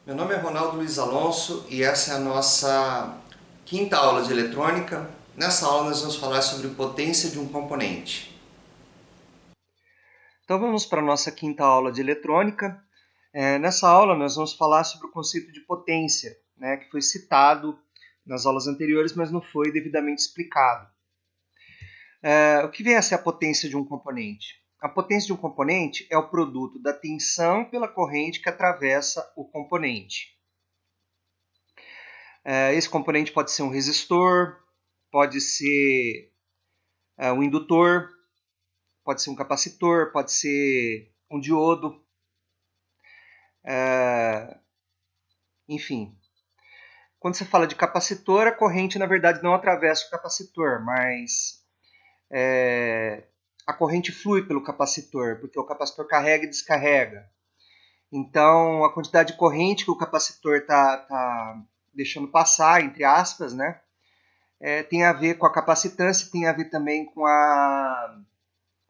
Meu nome é Ronaldo Luiz Alonso e essa é a nossa quinta aula de eletrônica. Nessa aula nós vamos falar sobre potência de um componente. Então vamos para a nossa quinta aula de eletrônica. Nessa aula nós vamos falar sobre o conceito de potência, que foi citado nas aulas anteriores, mas não foi devidamente explicado. O que vem a ser a potência de um componente? A potência de um componente é o produto da tensão pela corrente que atravessa o componente. Esse componente pode ser um resistor, pode ser um indutor, pode ser um capacitor, pode ser um diodo, enfim. Quando você fala de capacitor, a corrente na verdade não atravessa o capacitor, mas a corrente flui pelo capacitor, porque o capacitor carrega e descarrega. Então, a quantidade de corrente que o capacitor está deixando passar, entre aspas, tem a ver com a capacitância, tem a ver também com a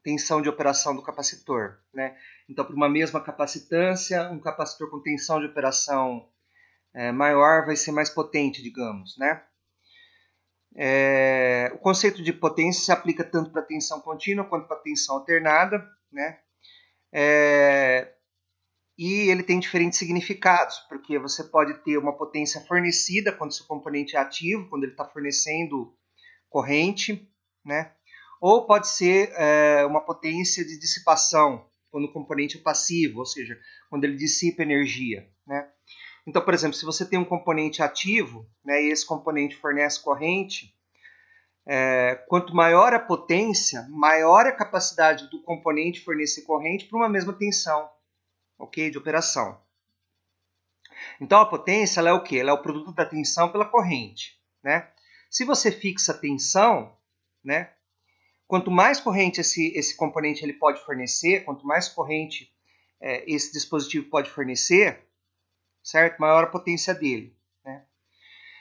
tensão de operação do capacitor. Então, para uma mesma capacitância, um capacitor com tensão de operação maior vai ser mais potente, digamos. O conceito de potência se aplica tanto para tensão contínua quanto para tensão alternada, e ele tem diferentes significados, porque você pode ter uma potência fornecida quando seu componente é ativo, quando ele está fornecendo corrente, ou pode ser uma potência de dissipação, quando o componente é passivo, ou seja, quando ele dissipa energia. Então, por exemplo, se você tem um componente ativo, e esse componente fornece corrente, quanto maior a potência, maior a capacidade do componente fornecer corrente para uma mesma tensão, de operação. Então, a potência ela é o quê? Ela é o produto da tensão pela corrente. Se você fixa a tensão, quanto mais corrente esse componente ele pode fornecer, quanto mais corrente esse dispositivo pode fornecer, certo? Maior a potência dele.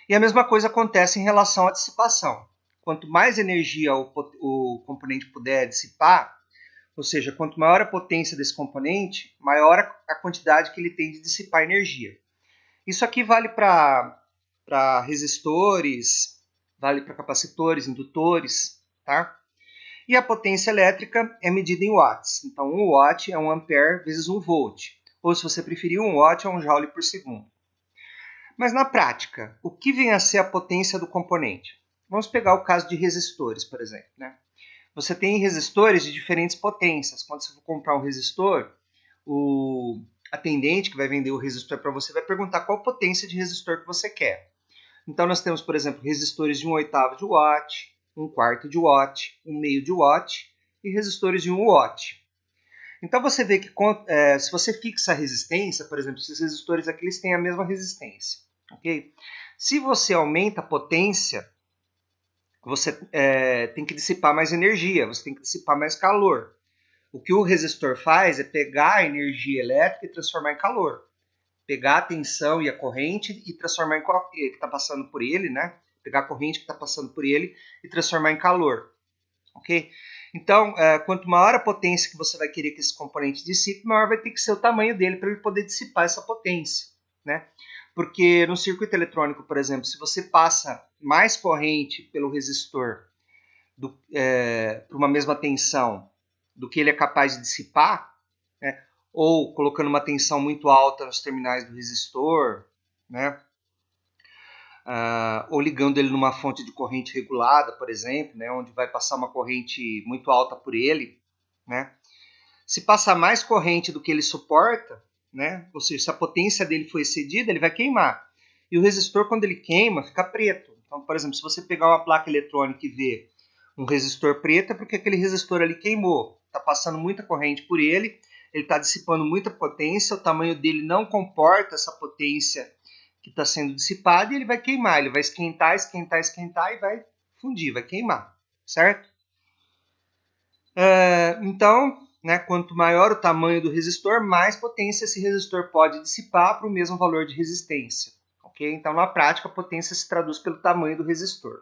E a mesma coisa acontece em relação à dissipação. Quanto mais energia o componente puder dissipar, ou seja, quanto maior a potência desse componente, maior a quantidade que ele tem de dissipar energia. Isso aqui vale para resistores, vale para capacitores, indutores, tá? E a potência elétrica é medida em watts. Então, 1 watt é 1 ampere vezes 1 volt. Ou, se você preferir, 1 watt é 1 joule por segundo. Mas, na prática, o que vem a ser a potência do componente? Vamos pegar o caso de resistores, por exemplo. Você tem resistores de diferentes potências. Quando você for comprar um resistor, o atendente que vai vender o resistor para você vai perguntar qual potência de resistor que você quer. Então, nós temos, por exemplo, resistores de 1/8 de watt, 1/4 de watt, 1/2 de watt e resistores de 1 watt. Então, você vê que se você fixa a resistência, por exemplo, esses resistores aqui eles têm a mesma resistência. Okay? Se você aumenta a potência, você tem que dissipar mais energia, você tem que dissipar mais calor. O que o resistor faz é pegar a energia elétrica e transformar em calor. Pegar a tensão e a corrente e transformar em que está passando por ele, pegar a corrente que está passando por ele e transformar em calor. Ok? Então, quanto maior a potência que você vai querer que esse componente dissipe, maior vai ter que ser o tamanho dele para ele poder dissipar essa potência. Porque no circuito eletrônico, por exemplo, se você passa mais corrente pelo resistor para uma mesma tensão do que ele é capaz de dissipar, ou colocando uma tensão muito alta nos terminais do resistor, ou ligando ele numa fonte de corrente regulada, por exemplo, onde vai passar uma corrente muito alta por ele, se passar mais corrente do que ele suporta, ou seja, se a potência dele for excedida, ele vai queimar. E o resistor, quando ele queima, fica preto. Então, por exemplo, se você pegar uma placa eletrônica e ver um resistor preto, é porque aquele resistor ali queimou. Está passando muita corrente por ele está dissipando muita potência, o tamanho dele não comporta essa potência que está sendo dissipada e ele vai queimar. Ele vai esquentar, esquentar, esquentar e vai fundir, vai queimar, certo? Então, quanto maior o tamanho do resistor, mais potência esse resistor pode dissipar para o mesmo valor de resistência. Okay? Então, na prática, a potência se traduz pelo tamanho do resistor.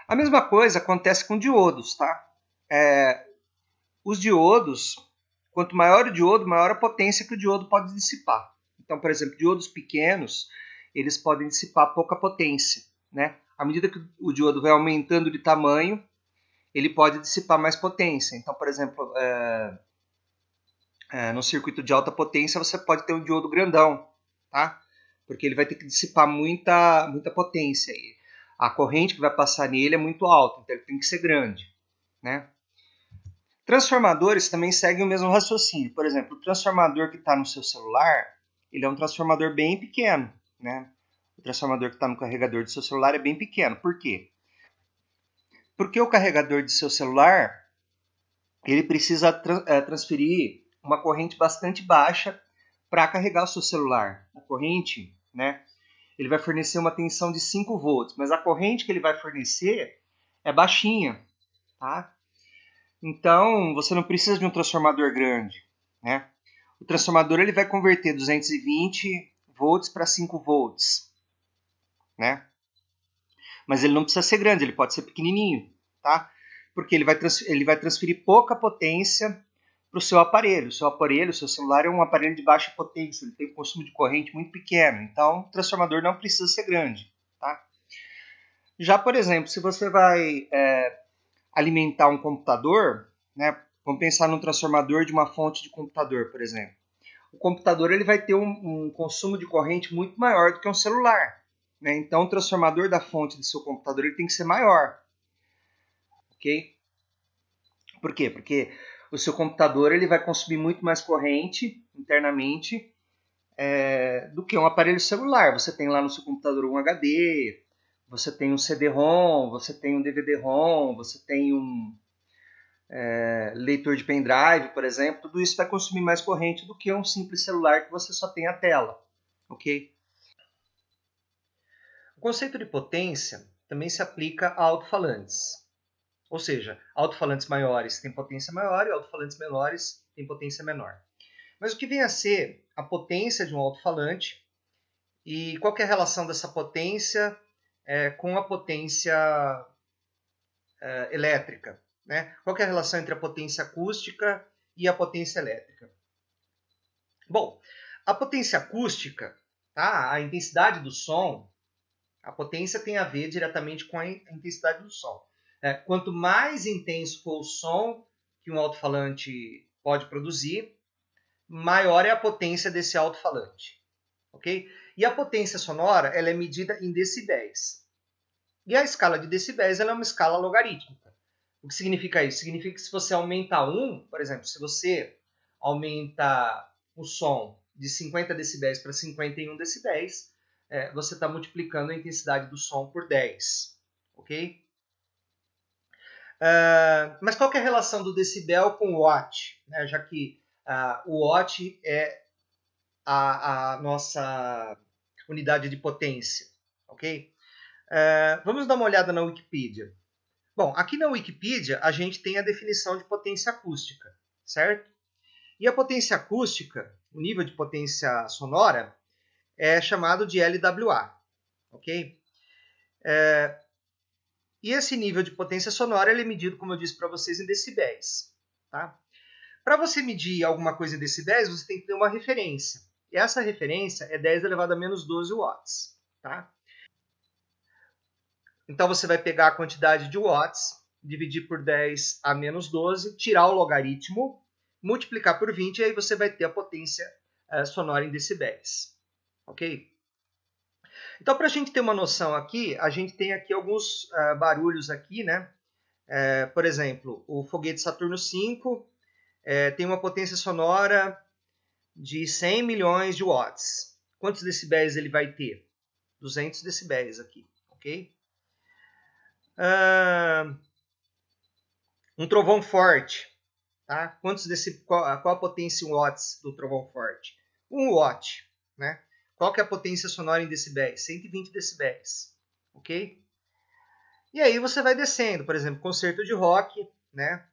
A mesma coisa acontece com diodos. Tá? Os diodos, quanto maior o diodo, maior a potência que o diodo pode dissipar. Então, por exemplo, diodos pequenos, eles podem dissipar pouca potência, né? À medida que o diodo vai aumentando de tamanho, ele pode dissipar mais potência. Então, por exemplo, no circuito de alta potência, você pode ter um diodo grandão, tá? Porque ele vai ter que dissipar muita potência. A corrente que vai passar nele é muito alta, então ele tem que ser grande, né? Transformadores também seguem o mesmo raciocínio. Por exemplo, o transformador que está no seu celular, ele é um transformador bem pequeno, né? O transformador que está no carregador do seu celular é bem pequeno. Por quê? Porque o carregador do seu celular, ele precisa transferir uma corrente bastante baixa para carregar o seu celular. A corrente, né? Ele vai fornecer uma tensão de 5 volts, mas a corrente que ele vai fornecer é baixinha, tá? Então, você não precisa de um transformador grande, né? O transformador ele vai converter 220 volts para 5 volts, né? Mas ele não precisa ser grande, ele pode ser pequenininho, tá? Porque ele vai transferir pouca potência para o seu aparelho. O seu celular é um aparelho de baixa potência, ele tem um consumo de corrente muito pequeno. Então, o transformador não precisa ser grande, tá? Já, por exemplo, se você vai alimentar um computador, né? Vamos pensar num transformador de uma fonte de computador, por exemplo. O computador ele vai ter um consumo de corrente muito maior do que um celular, né? Então, o transformador da fonte do seu computador ele tem que ser maior, ok? Por quê? Porque o seu computador ele vai consumir muito mais corrente internamente do que um aparelho celular. Você tem lá no seu computador um HD, você tem um CD-ROM, você tem um DVD-ROM, você tem um leitor de pendrive, por exemplo. Tudo isso vai consumir mais corrente do que um simples celular que você só tem a tela, ok? O conceito de potência também se aplica a alto-falantes. Ou seja, alto-falantes maiores têm potência maior e alto-falantes menores têm potência menor. Mas o que vem a ser a potência de um alto-falante e qual é a relação dessa potência com a potência elétrica? Né? Qual é a relação entre a potência acústica e a potência elétrica? Bom, a potência acústica, tá? A intensidade do som, a potência tem a ver diretamente com a intensidade do som. Quanto mais intenso for o som que um alto-falante pode produzir, maior é a potência desse alto-falante. Okay? E a potência sonora ela é medida em decibéis. E a escala de decibéis ela é uma escala logarítmica. O que significa isso? Significa que se você aumenta 1, por exemplo, se você aumenta o som de 50 decibéis para 51 decibéis, você está multiplicando a intensidade do som por 10. Ok? Mas qual que é a relação do decibel com o watt? Né? Já que o watt é a nossa unidade de potência. Ok? Vamos dar uma olhada na Wikipedia. Bom, aqui na Wikipedia a gente tem a definição de potência acústica, certo? E a potência acústica, o nível de potência sonora, é chamado de LWA, ok? E esse nível de potência sonora ele é medido, como eu disse para vocês, em decibéis. Tá? Para você medir alguma coisa em decibéis, você tem que ter uma referência. E essa referência é 10 elevado a menos 12 watts. Tá? Então você vai pegar a quantidade de watts, dividir por 10 a menos 12, tirar o logaritmo, multiplicar por 20 e aí você vai ter a potência sonora em decibéis. Ok? Então, para a gente ter uma noção aqui, a gente tem aqui alguns barulhos aqui, né? Por exemplo, o foguete Saturno V tem uma potência sonora de 100 milhões de watts. Quantos decibéis ele vai ter? 200 decibéis aqui, ok? Um trovão forte, tá? Qual a potência em watts do trovão forte? 1 watt, né? Qual que é a potência sonora em decibéis? 120 decibéis, ok? E aí você vai descendo, por exemplo, concerto de rock, né?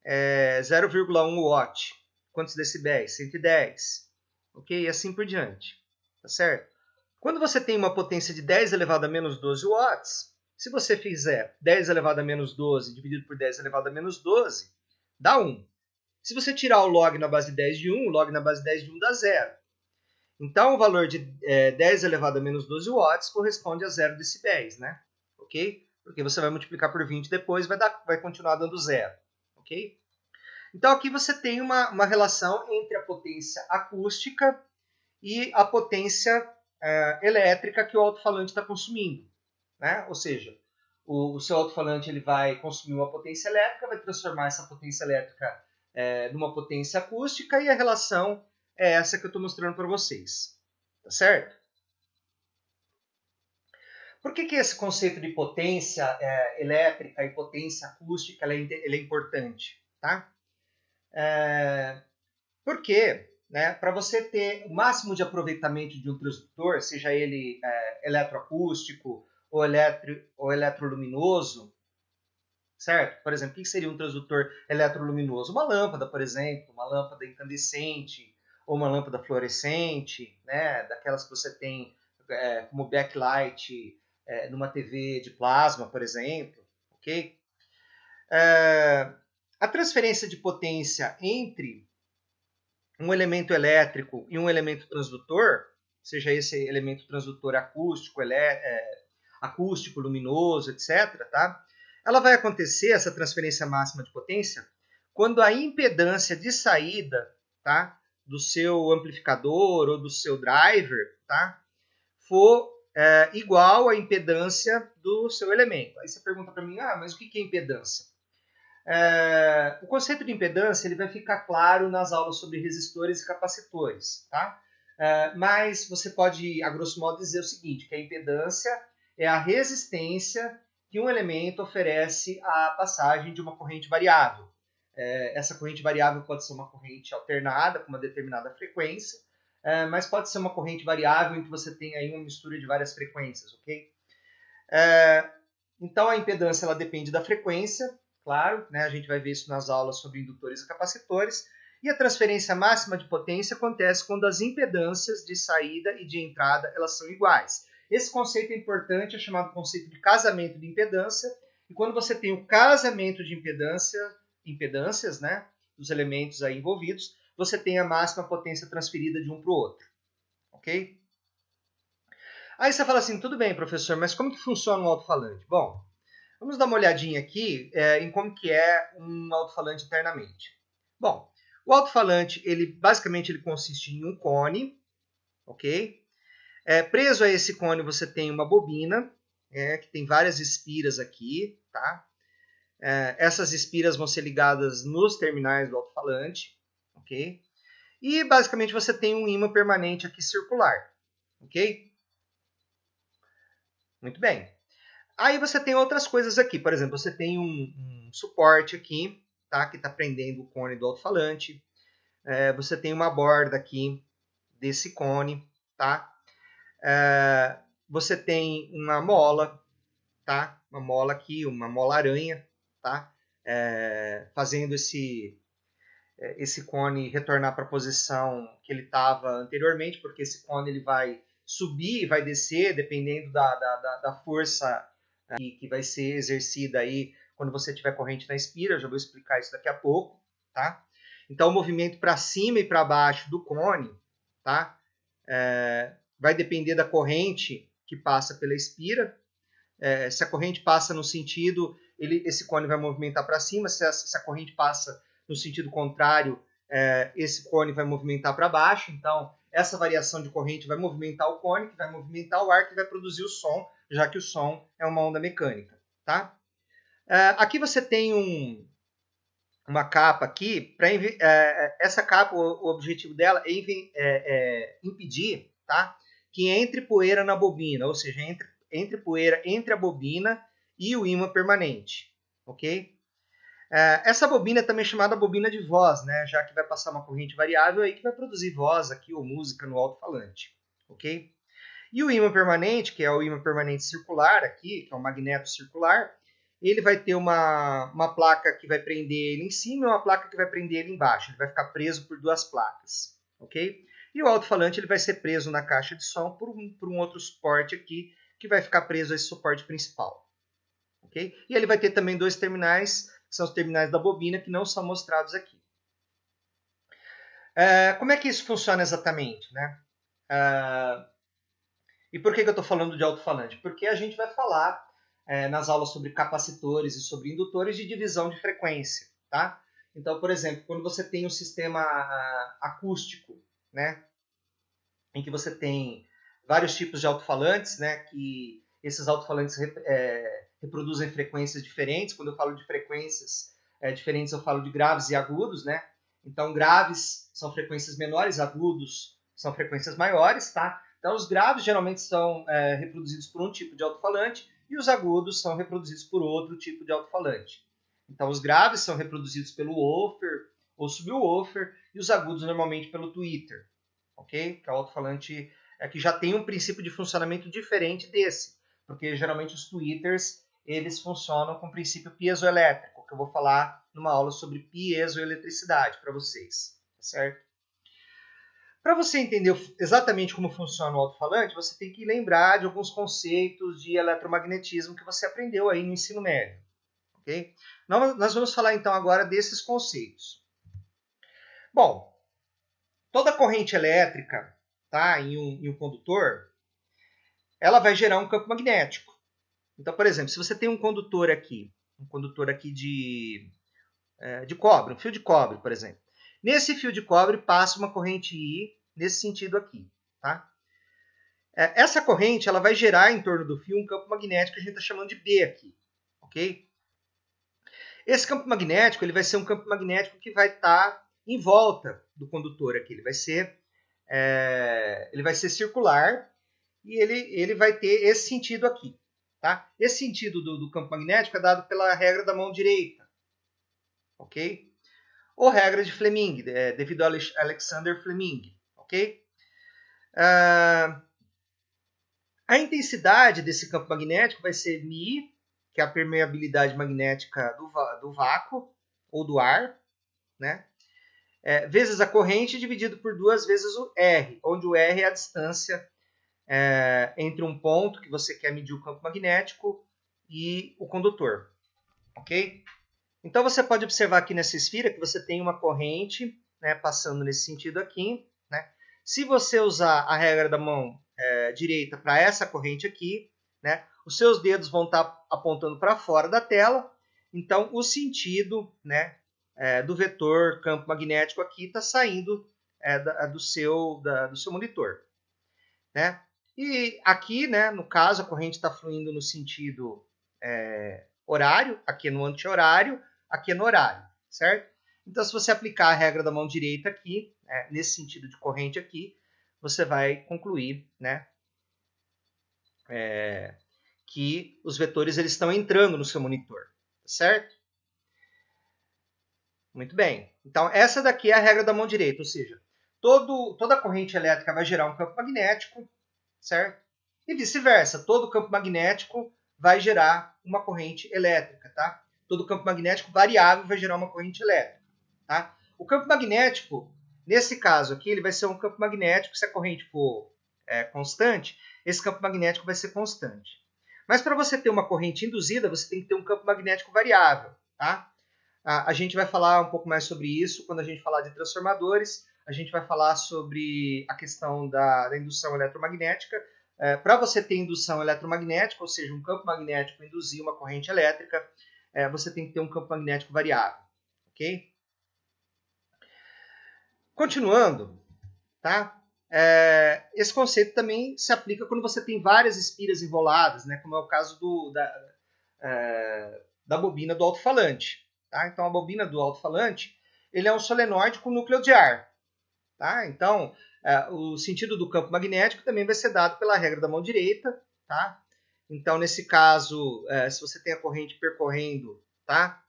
0,1 watt. Quantos decibéis? 110. Ok? E assim por diante. Tá certo? Quando você tem uma potência de 10 elevado a menos 12 watts, se você fizer 10 elevado a menos 12 dividido por 10 elevado a menos 12, dá 1. Se você tirar o log na base de 10 de 1, o log na base de 10 de 1 dá 0. Então, o valor de 10 elevado a menos 12 watts corresponde a 0 decibéis, né? Ok? Porque você vai multiplicar por 20 depois, vai continuar dando zero. Ok? Então, aqui você tem uma relação entre a potência acústica e a potência elétrica que o alto-falante está consumindo, né? Ou seja, o seu alto-falante ele vai consumir uma potência elétrica, vai transformar essa potência elétrica numa potência acústica e a relação é essa que eu estou mostrando para vocês, tá certo? Por que esse conceito de potência elétrica e potência acústica ele é importante, tá? Porque, né, para você ter o máximo de aproveitamento de um transdutor, seja ele eletroacústico ou eletroluminoso, certo? Por exemplo, o que seria um transdutor eletroluminoso? Uma lâmpada, por exemplo, uma lâmpada incandescente ou uma lâmpada fluorescente, né, daquelas que você tem como backlight numa TV de plasma, por exemplo, ok? A transferência de potência entre um elemento elétrico e um elemento transdutor, seja esse elemento transdutor acústico, acústico, luminoso, etc., tá? Ela vai acontecer, essa transferência máxima de potência, quando a impedância de saída, tá, do seu amplificador ou do seu driver, tá, for igual à impedância do seu elemento. Aí você pergunta para mim, mas o que é impedância? O conceito de impedância ele vai ficar claro nas aulas sobre resistores e capacitores, tá? Mas você pode, a grosso modo, dizer o seguinte, que a impedância é a resistência que um elemento oferece à passagem de uma corrente variável. Essa corrente variável pode ser uma corrente alternada com uma determinada frequência, mas pode ser uma corrente variável em que você tem aí uma mistura de várias frequências, ok? Então a impedância ela depende da frequência, claro, né? A gente vai ver isso nas aulas sobre indutores e capacitores. E a transferência máxima de potência acontece quando as impedâncias de saída e de entrada elas são iguais. Esse conceito é importante, é chamado conceito de casamento de impedância. E quando você tem o casamento de impedâncias, né, dos elementos aí envolvidos, você tem a máxima potência transferida de um para o outro, ok? Aí você fala assim, tudo bem, professor, mas como que funciona um alto-falante? Bom, vamos dar uma olhadinha aqui em como que é um alto-falante internamente. Bom, o alto-falante, basicamente ele consiste em um cone, ok? Preso a esse cone você tem uma bobina, que tem várias espiras aqui, tá? Essas espiras vão ser ligadas nos terminais do alto-falante, ok? E basicamente você tem um ímã permanente aqui circular, ok? Muito bem. Aí você tem outras coisas aqui, por exemplo, você tem um suporte aqui, tá, que está prendendo o cone do alto-falante. Você tem uma borda aqui desse cone, tá? Você tem uma mola, tá? Uma mola aqui, uma mola aranha, tá? Fazendo esse cone retornar para a posição que ele estava anteriormente, porque esse cone ele vai subir e vai descer, dependendo da força que vai ser exercida aí quando você tiver corrente na espira. Eu já vou explicar isso daqui a pouco, tá? Então, o movimento para cima e para baixo do cone, tá? Vai depender da corrente que passa pela espira. Se a corrente passa no sentido, esse cone vai movimentar para cima. Se a corrente passa no sentido contrário, esse cone vai movimentar para baixo. Então, essa variação de corrente vai movimentar o cone, que vai movimentar o ar, que vai produzir o som, já que o som é uma onda mecânica, tá? Aqui você tem uma capa aqui. Essa capa, o objetivo dela é impedir, tá, que entre poeira na bobina, ou seja, entre poeira entre a bobina e o ímã permanente, ok? Essa bobina é também chamada bobina de voz, né? Já que vai passar uma corrente variável aí que vai produzir voz aqui ou música no alto-falante, ok? E o ímã permanente, que é o ímã permanente circular aqui, que é um magneto circular, ele vai ter uma placa que vai prender ele em cima e uma placa que vai prender ele embaixo. Ele vai ficar preso por duas placas, ok? E o alto-falante ele vai ser preso na caixa de som por um outro suporte aqui, que vai ficar preso a esse suporte principal, ok? E ele vai ter também dois terminais, que são os terminais da bobina, que não são mostrados aqui. Como é que isso funciona exatamente, né? E por que eu estou falando de alto-falante? Porque a gente vai falar nas aulas sobre capacitores e sobre indutores de divisão de frequência, tá? Então, por exemplo, quando você tem um sistema acústico, né, em que você tem vários tipos de alto-falantes, né, que esses alto-falantes reproduzem frequências diferentes. Quando eu falo de frequências diferentes, eu falo de graves e agudos, né? Então, graves são frequências menores, agudos são frequências maiores, tá? Então, os graves geralmente são reproduzidos por um tipo de alto-falante e os agudos são reproduzidos por outro tipo de alto-falante. Então, os graves são reproduzidos pelo woofer ou subwoofer e os agudos normalmente pelo tweeter, ok? Que é o alto-falante que já tem um princípio de funcionamento diferente desse, porque geralmente os tweeters eles funcionam com o princípio piezoelétrico, que eu vou falar numa aula sobre piezoeletricidade para vocês, tá certo? Para você entender exatamente como funciona o alto-falante, você tem que lembrar de alguns conceitos de eletromagnetismo que você aprendeu aí no ensino médio, ok? Nós vamos falar então agora desses conceitos. Bom, toda corrente elétrica, tá, em um condutor, ela vai gerar um campo magnético. Então, por exemplo, se você tem um condutor aqui de cobre, um fio de cobre, por exemplo. Nesse fio de cobre passa uma corrente I nesse sentido aqui, tá? Essa corrente ela vai gerar em torno do fio um campo magnético que a gente está chamando de B aqui, ok? Esse campo magnético ele vai ser um campo magnético que vai estar em volta do condutor aqui. Ele vai ser circular e ele vai ter esse sentido aqui, tá? Esse sentido do campo magnético é dado pela regra da mão direita, ok? Ou regra de Fleming, devido a Alexander Fleming, ok? A intensidade desse campo magnético vai ser μ, que é a permeabilidade magnética do vácuo ou do ar, né? Vezes a corrente dividido por 2 vezes o R, onde o R é a distância entre um ponto que você quer medir o campo magnético e o condutor, ok? Então você pode observar aqui nessa esfera que você tem uma corrente, né, passando nesse sentido aqui, né? Se você usar a regra da mão direita para essa corrente aqui, né, os seus dedos vão estar apontando para fora da tela. Então o sentido, né, do vetor campo magnético aqui está saindo do seu monitor, né? E aqui, né, no caso, a corrente está fluindo no sentido horário, aqui é no anti-horário, aqui é no horário, certo? Então, se você aplicar a regra da mão direita aqui, nesse sentido de corrente aqui, você vai concluir, né, que os vetores eles estão entrando no seu monitor, certo? Muito bem. Então, essa daqui é a regra da mão direita, ou seja, toda corrente elétrica vai gerar um campo magnético, certo? E vice-versa, todo campo magnético vai gerar uma corrente elétrica, tá? Todo campo magnético variável vai gerar uma corrente elétrica, tá? O campo magnético, nesse caso aqui, ele vai ser um campo magnético, se a corrente for constante, esse campo magnético vai ser constante. Mas para você ter uma corrente induzida, você tem que ter um campo magnético variável, tá? A gente vai falar um pouco mais sobre isso quando a gente falar de transformadores. A gente vai falar sobre a questão da indução eletromagnética. Para você ter indução eletromagnética, ou seja, um campo magnético induzir uma corrente elétrica, você tem que ter um campo magnético variável, ok? Continuando, tá? Esse conceito também se aplica quando você tem várias espiras enroladas, né? Como é o caso da bobina do alto-falante. Tá? Então, a bobina do alto-falante ele é um solenoide com núcleo de ar. Tá? Então, o sentido do campo magnético também vai ser dado pela regra da mão direita. Tá? Então, nesse caso, se você tem a corrente percorrendo, tá?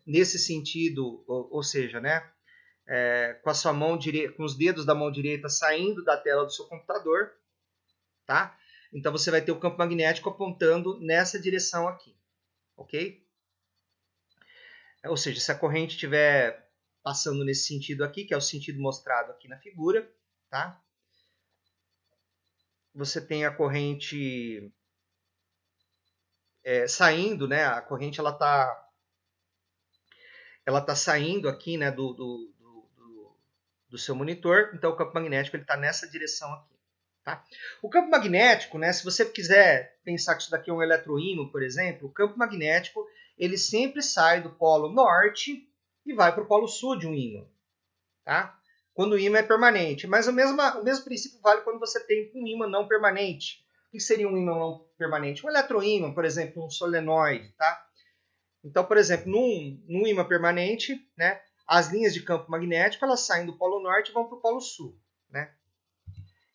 Nesse sentido, ou seja, né? Com a sua mão direita, com os dedos da mão direita saindo da tela do seu computador, tá? Então você vai ter o campo magnético apontando nessa direção aqui, ok? Ou seja, se a corrente estiver passando nesse sentido aqui, que é o sentido mostrado aqui na figura, tá? Você tem a corrente saindo, né? A corrente ela tá saindo aqui, né? Do do seu monitor. Então, o campo magnético está nessa direção aqui. Tá? O campo magnético, né, se você quiser pensar que isso daqui é um eletroímã, por exemplo, o campo magnético ele sempre sai do polo norte e vai para o polo sul de um ímã. Tá? Quando o ímã é permanente. Mas o mesmo princípio vale quando você tem um ímã não permanente. O que seria um ímã não permanente? Um eletroímã, por exemplo, um solenoide. Tá? Então, por exemplo, num ímã permanente, né, as linhas de campo magnético elas saem do polo norte e vão para o polo sul. Né?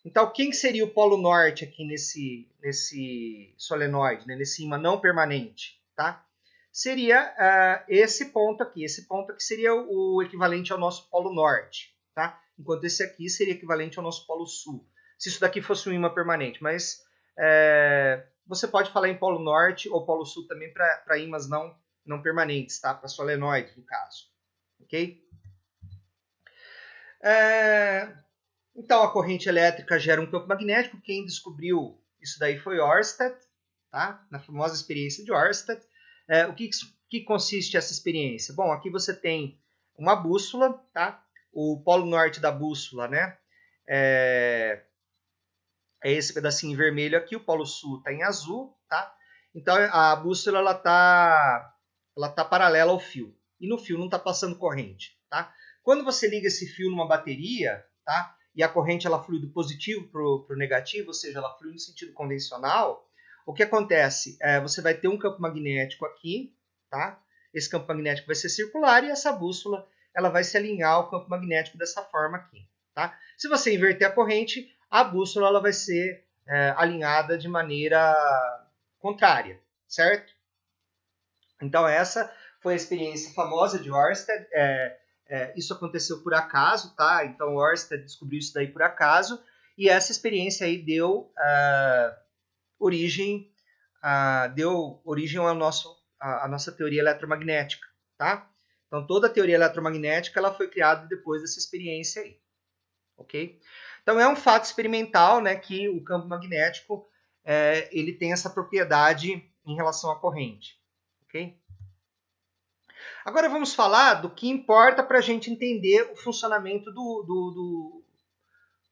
Então, quem seria o polo norte aqui nesse solenoide, né, nesse ímã não permanente? Tá? Seria esse ponto aqui. Esse ponto aqui seria o equivalente ao nosso polo norte. Tá? Enquanto esse aqui seria equivalente ao nosso polo sul. Se isso daqui fosse um ímã permanente. Mas você pode falar em polo norte ou polo sul também para ímãs não permanentes, tá? Para solenoides, no caso. Ok? Então, a corrente elétrica gera um campo magnético. Quem descobriu isso daí foi Ørsted, tá? Na famosa experiência de Ørsted. O que consiste essa experiência? Bom, aqui você tem uma bússola, tá? O polo norte da bússola, né? É esse pedacinho vermelho aqui, o polo sul está em azul, tá? Então a bússola ela tá paralela ao fio e no fio não está passando corrente, tá? Quando você liga esse fio numa bateria, tá? E a corrente ela flui do positivo para o negativo, ou seja, ela flui no sentido convencional. O que acontece? Você vai ter um campo magnético aqui, tá? Esse campo magnético vai ser circular e essa bússola ela vai se alinhar ao campo magnético dessa forma aqui, tá? Se você inverter a corrente, a bússola ela vai ser alinhada de maneira contrária, certo? Então essa foi a experiência famosa de Ørsted. Isso aconteceu por acaso, tá? Então Ørsted descobriu isso daí por acaso e essa experiência aí deu origem à nossa teoria eletromagnética, tá? Então toda a teoria eletromagnética ela foi criada depois dessa experiência aí, ok? Então é um fato experimental, né, que o campo magnético ele tem essa propriedade em relação à corrente, ok? Agora vamos falar do que importa para a gente entender o funcionamento do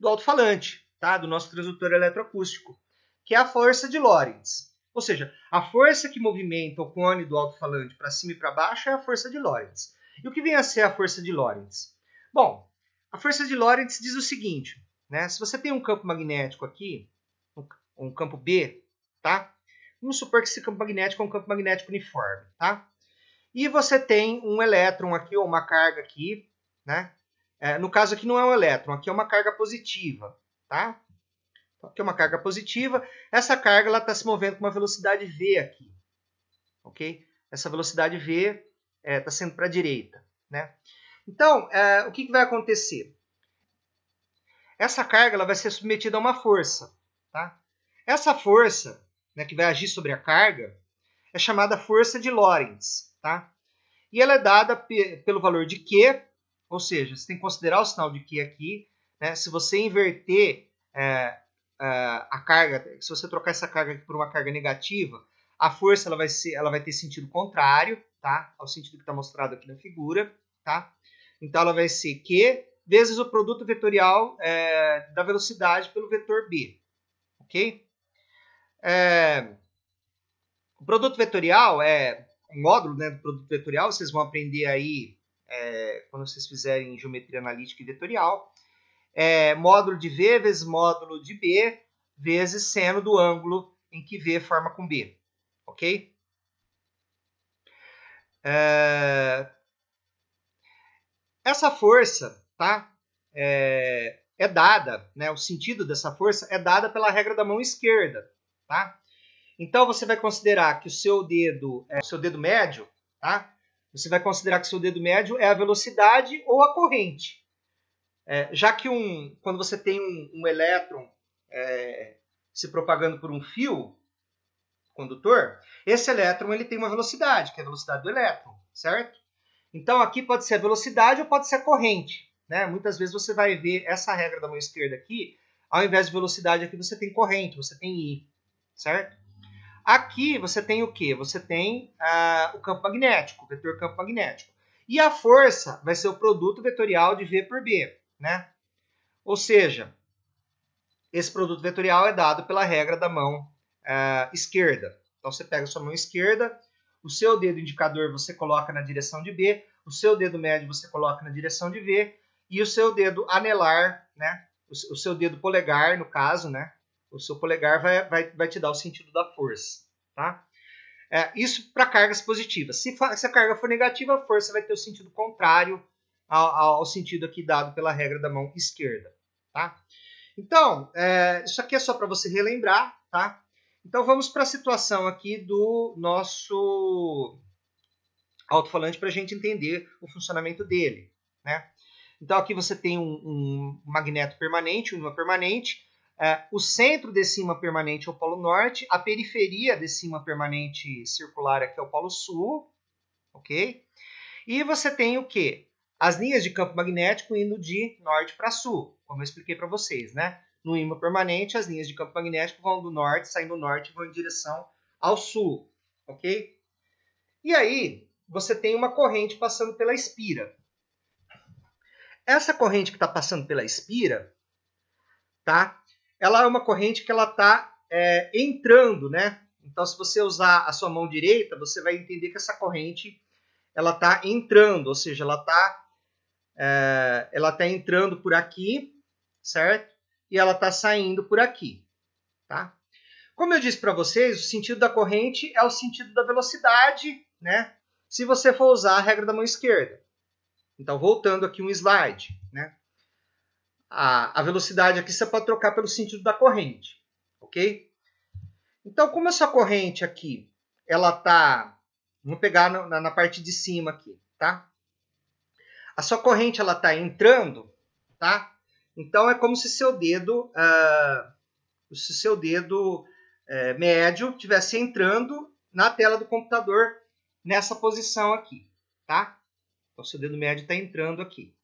alto-falante, tá? Do nosso transdutor eletroacústico, que é a força de Lorentz. Ou seja, a força que movimenta o cone do alto-falante para cima e para baixo é a força de Lorentz. E o que vem a ser a força de Lorentz? Bom, a força de Lorentz diz o seguinte, né? Se você tem um campo magnético aqui, um campo B, tá? Vamos supor que esse campo magnético é um campo magnético uniforme, tá? E você tem um elétron aqui, ou uma carga aqui, né? No caso aqui não é um elétron, aqui é uma carga positiva, tá? Aqui é uma carga positiva. Essa carga está se movendo com uma velocidade v aqui, ok? Essa velocidade v está sendo para a direita, né? Então, o que vai acontecer? Essa carga ela vai ser submetida a uma força, tá? Essa força, né, que vai agir sobre a carga é chamada força de Lorentz, tá? E ela é dada pelo valor de Q, ou seja, você tem que considerar o sinal de Q aqui, né? Se você inverter a carga, se você trocar essa carga aqui por uma carga negativa, a força ela vai ter sentido contrário, tá? Ao sentido que está mostrado aqui na figura, tá? Então ela vai ser Q vezes o produto vetorial da velocidade pelo vetor B, ok? O produto vetorial um módulo, né, do produto vetorial, vocês vão aprender aí quando vocês fizerem geometria analítica e vetorial. Módulo de V vezes módulo de B vezes seno do ângulo em que V forma com B, ok? Essa força, tá? É dada, né? O sentido dessa força é dada pela regra da mão esquerda, tá? Então você vai considerar que o seu dedo médio, tá? Você vai considerar que o seu dedo médio é a velocidade ou a corrente. Já que quando você tem um elétron se propagando por um fio condutor, esse elétron ele tem uma velocidade, que é a velocidade do elétron, certo? Então aqui pode ser a velocidade ou pode ser a corrente, né? Muitas vezes você vai ver essa regra da mão esquerda aqui, ao invés de velocidade aqui você tem corrente, você tem I, certo? Aqui você tem o quê? Você tem o campo magnético, o vetor campo magnético. E a força vai ser o produto vetorial de V por B. né? Ou seja, esse produto vetorial é dado pela regra da mão esquerda. Então você pega a sua mão esquerda, o seu dedo indicador você coloca na direção de B, o seu dedo médio você coloca na direção de V, e o seu dedo anelar, né? O seu dedo polegar, no caso, né? O seu polegar vai te dar o sentido da força, tá? Isso para cargas positivas. Se a carga for negativa, a força vai ter o sentido contrário ao sentido aqui dado pela regra da mão esquerda, tá? Então, isso aqui é só para você relembrar, tá? Então vamos para a situação aqui do nosso alto-falante para a gente entender o funcionamento dele, né? Então aqui você tem um magneto permanente, um ímã permanente. O centro desse ímã permanente é o polo norte, a periferia desse ímã permanente circular aqui é o polo sul, ok? E você tem o quê? As linhas de campo magnético indo de norte para sul, como eu expliquei para vocês, né? No ímã permanente, as linhas de campo magnético vão do norte, saem do norte e vão em direção ao sul, ok? E aí, você tem uma corrente passando pela espira. Essa corrente que está passando pela espira, tá? Ela é uma corrente que ela está entrando, né? Então, se você usar a sua mão direita, você vai entender que essa corrente ela está entrando, ou seja, ela está entrando por aqui, certo? E ela está saindo por aqui, tá? Como eu disse para vocês, o sentido da corrente é o sentido da velocidade, né? Se você for usar a regra da mão esquerda. Então, voltando aqui um slide, né? A velocidade aqui você pode trocar pelo sentido da corrente, ok? Então, como essa corrente aqui, ela tá... Vamos pegar na parte de cima aqui, tá? A sua corrente, ela tá entrando, tá? Então, é como se seu dedo, médio estivesse entrando na tela do computador nessa posição aqui, tá? Então, seu dedo médio está entrando aqui.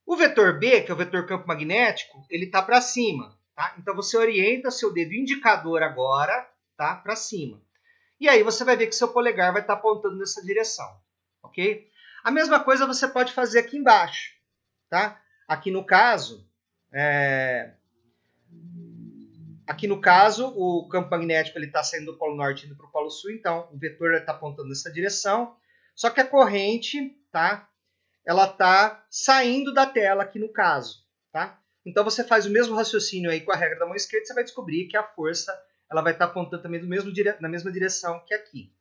O vetor B, que é o vetor campo magnético, ele está para cima, tá? Então, você orienta seu dedo indicador agora, tá? Para cima. E aí, você vai ver que seu polegar vai estar apontando nessa direção, ok? A mesma coisa você pode fazer aqui embaixo, tá? Aqui no caso, o campo magnético está saindo do polo norte e indo para o polo sul, então o vetor está apontando nessa direção. Só que a corrente, tá? Ela está saindo da tela aqui no caso, tá? Então você faz o mesmo raciocínio aí com a regra da mão esquerda, você vai descobrir que a força ela vai estar apontando também na mesma direção que aqui.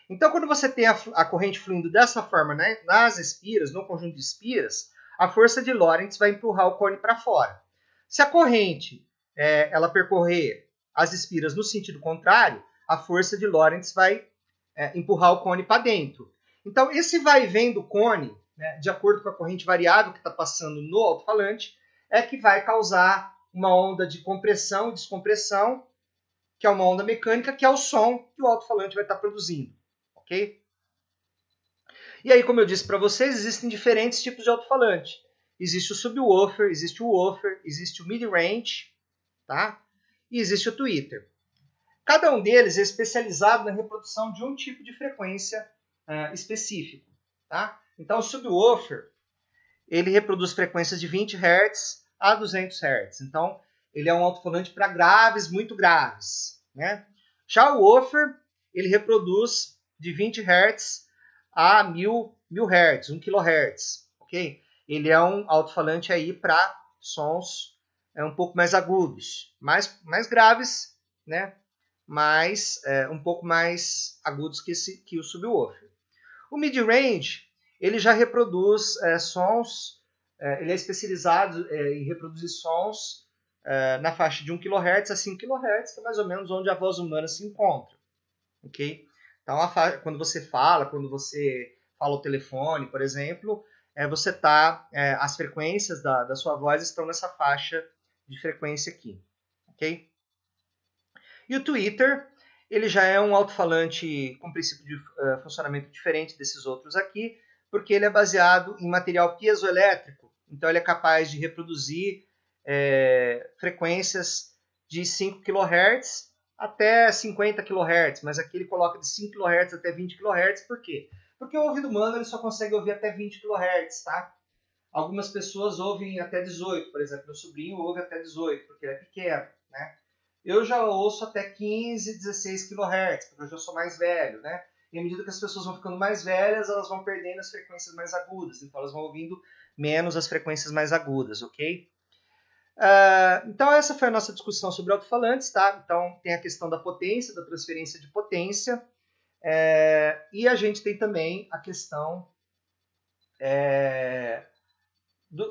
Então, quando você tem a corrente fluindo dessa forma, né, nas espiras, no conjunto de espiras, a força de Lorentz vai empurrar o cone para fora. Se a corrente ela percorrer as espiras no sentido contrário, a força de Lorentz vai empurrar o cone para dentro. Então, esse vai e vem do cone, né, de acordo com a corrente variável que está passando no alto-falante, é que vai causar uma onda de compressão e descompressão, que é uma onda mecânica, que é o som que o alto-falante vai estar produzindo. Ok? E aí, como eu disse para vocês, existem diferentes tipos de alto-falante. Existe o subwoofer, existe o woofer, existe o mid-range, tá? E existe o tweeter. Cada um deles é especializado na reprodução de um tipo de frequência específico, tá? Então, o subwoofer, ele reproduz frequências de 20 Hz a 200 Hz. Então, ele é um alto-falante para graves, muito graves, né? Já o woofer, ele reproduz de 20 Hz a 1000 Hz, 1 kHz, ok? Ele é um alto-falante aí para sons um pouco mais agudos, mais graves, né? Mas um pouco mais agudos que o subwoofer. O mid-range, ele já reproduz sons, ele é especializado em reproduzir sons na faixa de 1 kHz a 5 kHz, que é mais ou menos onde a voz humana se encontra, ok? Então, quando você fala ao telefone, por exemplo, as frequências da sua voz estão nessa faixa de frequência aqui, ok? E o tweeter, ele já é um alto-falante com princípio de funcionamento diferente desses outros aqui, porque ele é baseado em material piezoelétrico, então ele é capaz de reproduzir frequências de 5 kHz até 50 kHz, mas aqui ele coloca de 5 kHz até 20 kHz, por quê? Porque o ouvido humano ele só consegue ouvir até 20 kHz, tá? Algumas pessoas ouvem até 18, por exemplo, meu sobrinho ouve até 18, porque ele é pequeno, né? Eu já ouço até 15, 16 kHz, porque eu já sou mais velho, né? E à medida que as pessoas vão ficando mais velhas, elas vão perdendo as frequências mais agudas, então elas vão ouvindo menos as frequências mais agudas, ok? Então essa foi a nossa discussão sobre alto-falantes, tá? Então tem a questão da potência, da transferência de potência, e a gente tem também a questão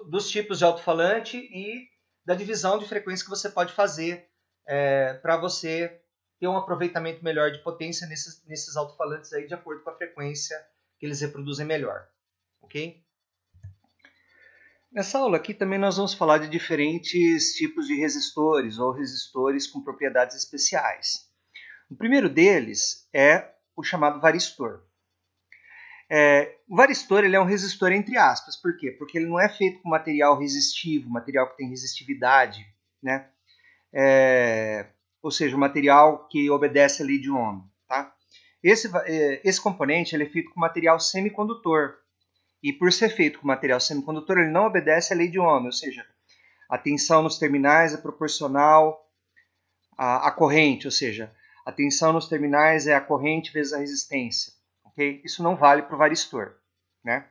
dos tipos de alto-falante e da divisão de frequência que você pode fazer para você ter um aproveitamento melhor de potência nesses alto-falantes aí, de acordo com a frequência que eles reproduzem melhor, ok? Nessa aula aqui também nós vamos falar de diferentes tipos de resistores ou resistores com propriedades especiais. O primeiro deles é o chamado varistor. O varistor ele é um resistor entre aspas, por quê? Porque ele não é feito com material resistivo, material que tem resistividade, né? Ou seja, um material que obedece a lei de Ohm. Tá? Esse componente ele é feito com material semicondutor. E por ser feito com material semicondutor, ele não obedece à lei de Ohm, ou seja, a tensão nos terminais é proporcional à corrente, ou seja, a tensão nos terminais é a corrente vezes a resistência. Okay? Isso não vale para o varistor. Né?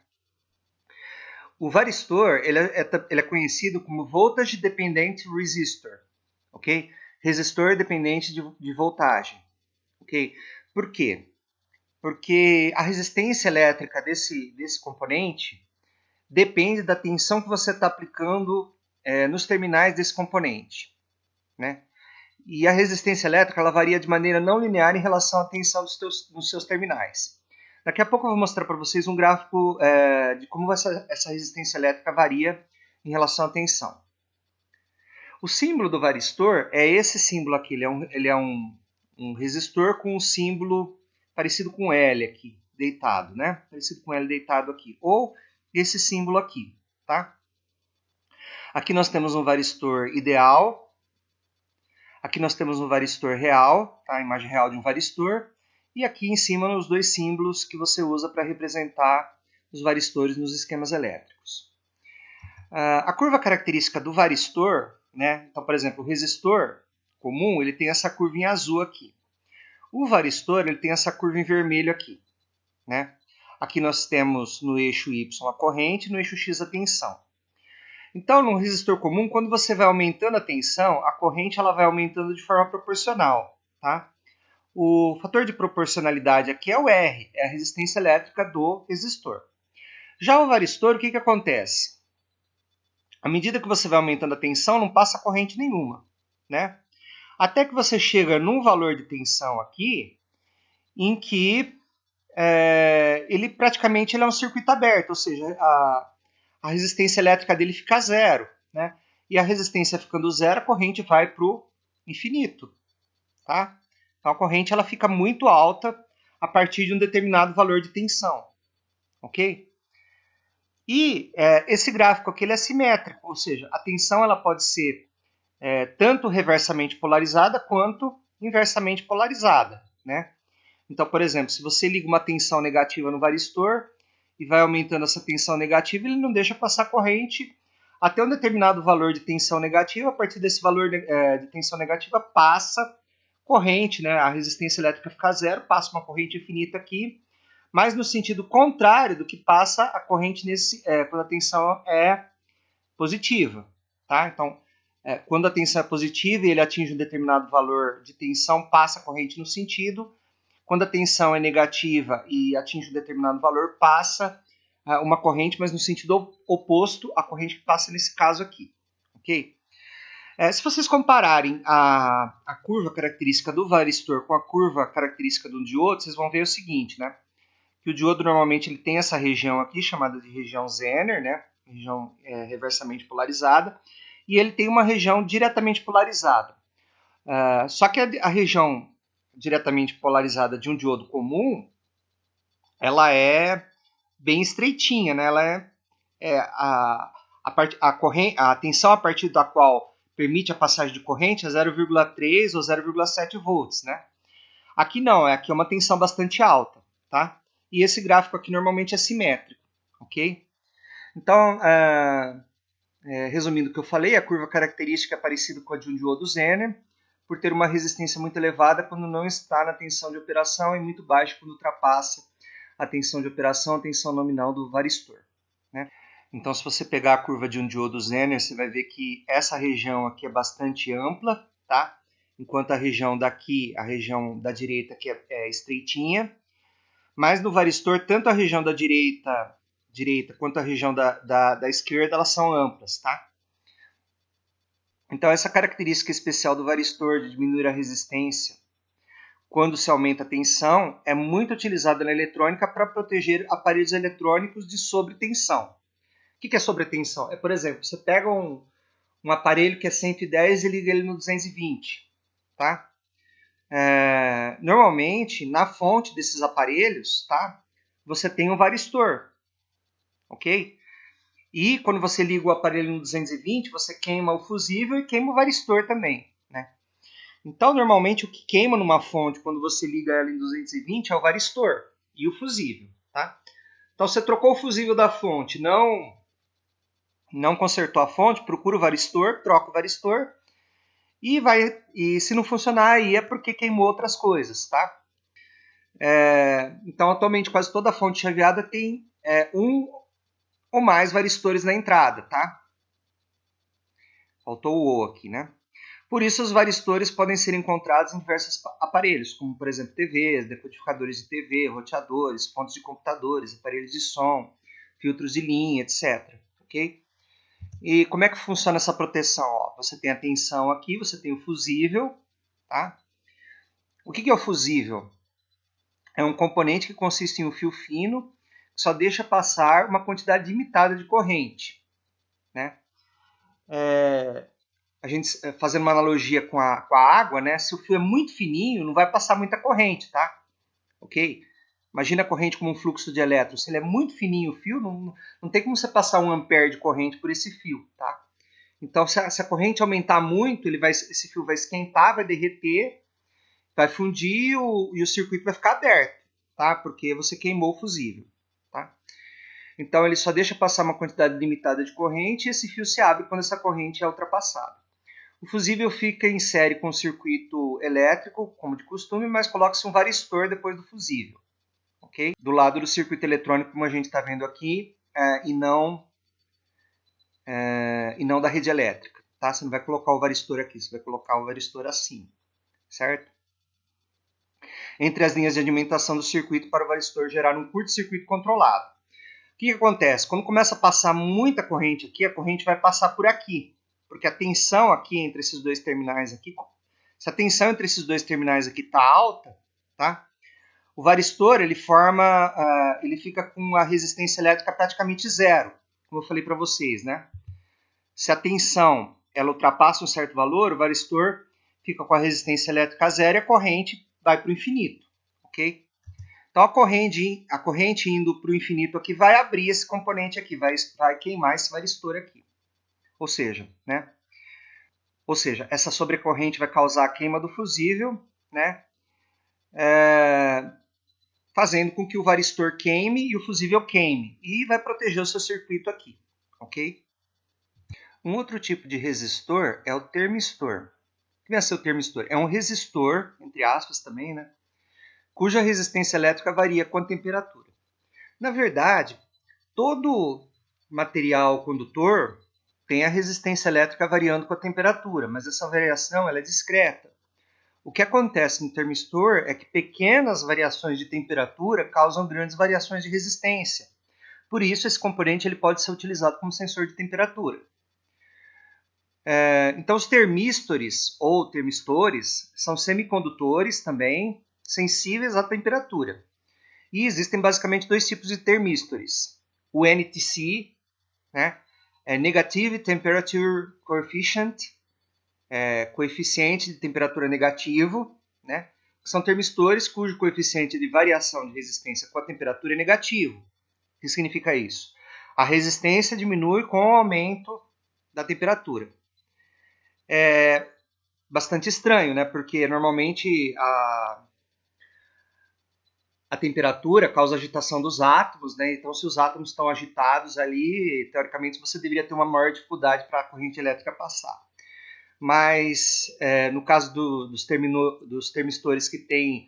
O varistor ele é conhecido como Voltage Dependent Resistor. Okay? Resistor dependente de voltagem. Okay? Por quê? Porque a resistência elétrica desse componente depende da tensão que você está aplicando nos terminais desse componente. Né? E a resistência elétrica ela varia de maneira não linear em relação à tensão dos seus terminais. Daqui a pouco eu vou mostrar para vocês um gráfico de como essa resistência elétrica varia em relação à tensão. O símbolo do varistor é esse símbolo aqui. Ele é um resistor com um símbolo parecido com L aqui, deitado, né? Parecido com L deitado aqui. Ou esse símbolo aqui, tá? Aqui nós temos um varistor ideal. Aqui nós temos um varistor real, tá? A imagem real de um varistor. E aqui em cima os dois símbolos que você usa para representar os varistores nos esquemas elétricos. A curva característica do varistor, né? Então, por exemplo, o resistor comum ele tem essa curva em azul aqui. O varistor ele tem essa curva em vermelho aqui. Né? Aqui nós temos no eixo Y a corrente e no eixo X a tensão. Então, no resistor comum, quando você vai aumentando a tensão, a corrente ela vai aumentando de forma proporcional. Tá? O fator de proporcionalidade aqui é o R, é a resistência elétrica do resistor. Já o varistor, o que acontece? À medida que você vai aumentando a tensão, não passa corrente nenhuma. Né? Até que você chega num valor de tensão aqui, em que ele praticamente é um circuito aberto, ou seja, a resistência elétrica dele fica zero. Né? E a resistência ficando zero, a corrente vai para o infinito. Tá? Então a corrente ela fica muito alta a partir de um determinado valor de tensão. Ok? E esse gráfico aqui ele é simétrico, ou seja, a tensão ela pode ser tanto reversamente polarizada quanto inversamente polarizada. Né? Então, por exemplo, se você liga uma tensão negativa no varistor e vai aumentando essa tensão negativa, ele não deixa passar corrente até um determinado valor de tensão negativa. A partir desse valor de tensão negativa, passa corrente, né? A resistência elétrica fica zero, passa uma corrente infinita aqui, mas no sentido contrário do que passa a corrente quando a tensão é positiva. Tá? Então, quando a tensão é positiva e ele atinge um determinado valor de tensão, passa a corrente no sentido. Quando a tensão é negativa e atinge um determinado valor, passa uma corrente, mas no sentido oposto à corrente que passa nesse caso aqui. Okay? Se vocês compararem a curva característica do varistor com a curva característica do diodo, vocês vão ver o seguinte, né? Que o diodo normalmente ele tem essa região aqui, chamada de região Zener, né? Região reversamente polarizada, e ele tem uma região diretamente polarizada. Só que a região diretamente polarizada de um diodo comum, ela é bem estreitinha, né? Ela a tensão a partir da qual permite a passagem de corrente é 0,3 ou 0,7 volts, né? Aqui não, aqui é uma tensão bastante alta, tá? E esse gráfico aqui normalmente é simétrico, ok? Então, resumindo o que eu falei, a curva característica é parecida com a de um diodo Zener, por ter uma resistência muito elevada quando não está na tensão de operação e muito baixa quando ultrapassa a tensão de operação, a tensão nominal do varistor, né? Então, se você pegar a curva de um diodo Zener, você vai ver que essa região aqui é bastante ampla, tá? Enquanto a região daqui, a região da direita aqui é estreitinha. Mas no varistor, tanto a região da direita quanto a região da esquerda, elas são amplas, tá? Então, essa característica especial do varistor de diminuir a resistência quando se aumenta a tensão é muito utilizada na eletrônica para proteger aparelhos eletrônicos de sobretensão. O que é sobretensão? É, por exemplo, você pega um aparelho que é 110 e liga ele no 220, tá? Normalmente, na fonte desses aparelhos, tá? Você tem um varistor, ok? E quando você liga o aparelho no 220, você queima o fusível e queima o varistor também, né? Então, normalmente, o que queima numa fonte quando você liga ela em 220 é o varistor e o fusível, tá? Então, você trocou o fusível da fonte, não consertou a fonte, procura o varistor, troca o varistor e se não funcionar aí é porque queimou outras coisas, tá? Então, atualmente, quase toda fonte chaveada tem um ou mais varistores na entrada, tá? Faltou o O aqui, né? Por isso, os varistores podem ser encontrados em diversos aparelhos, como, por exemplo, TVs, decodificadores de TV, roteadores, fontes de computadores, aparelhos de som, filtros de linha, etc. Ok? E como é que funciona essa proteção? Ó, você tem a tensão aqui, você tem o fusível, tá? O que é o fusível? É um componente que consiste em um fio fino que só deixa passar uma quantidade limitada de corrente, né? A gente fazendo uma analogia com a água, né? Se o fio é muito fininho, não vai passar muita corrente, tá? Ok? Imagina a corrente como um fluxo de elétrons. Se ele é muito fininho o fio, não tem como você passar 1 ampere de corrente por esse fio, tá? Então, se a corrente aumentar muito, esse fio vai esquentar, vai derreter, vai fundir e o circuito vai ficar aberto, tá? Porque você queimou o fusível, tá? Então, ele só deixa passar uma quantidade limitada de corrente e esse fio se abre quando essa corrente é ultrapassada. O fusível fica em série com o circuito elétrico, como de costume, mas coloca-se um varistor depois do fusível, ok? Do lado do circuito eletrônico, como a gente está vendo aqui, e não da rede elétrica, tá? Você não vai colocar o varistor aqui, você vai colocar o varistor assim, certo? Entre as linhas de alimentação do circuito para o varistor gerar um curto-circuito controlado. O que acontece? Quando começa a passar muita corrente aqui, a corrente vai passar por aqui, porque a tensão aqui entre esses dois terminais aqui, se a tensão entre esses dois terminais aqui está alta, tá? O varistor ele ele fica com a resistência elétrica praticamente zero, como eu falei para vocês, né? Se a tensão ela ultrapassa um certo valor, o varistor fica com a resistência elétrica zero e a corrente vai para o infinito, ok? Então a corrente indo para o infinito aqui vai abrir esse componente aqui, vai queimar esse varistor aqui. Ou seja, essa sobrecorrente vai causar a queima do fusível, né? Fazendo com que o varistor queime e o fusível queime. E vai proteger o seu circuito aqui, ok? Um outro tipo de resistor é o termistor. O que é ser o termistor? É um resistor, entre aspas também, né? Cuja resistência elétrica varia com a temperatura. Na verdade, todo material condutor tem a resistência elétrica variando com a temperatura, mas essa variação ela é discreta. O que acontece no termistor é que pequenas variações de temperatura causam grandes variações de resistência. Por isso, esse componente ele pode ser utilizado como sensor de temperatura. Então, os termistores ou termistores são semicondutores também sensíveis à temperatura. E existem basicamente dois tipos de termistores. O NTC, né, é Negative Temperature Coefficient, coeficiente de temperatura negativo, né, são termistores cujo coeficiente de variação de resistência com a temperatura é negativo. O que significa isso? A resistência diminui com o aumento da temperatura. É bastante estranho, né? Porque normalmente a temperatura causa agitação dos átomos, né? Então, se os átomos estão agitados ali, teoricamente você deveria ter uma maior dificuldade para a corrente elétrica passar. Mas, no caso dos termistores que têm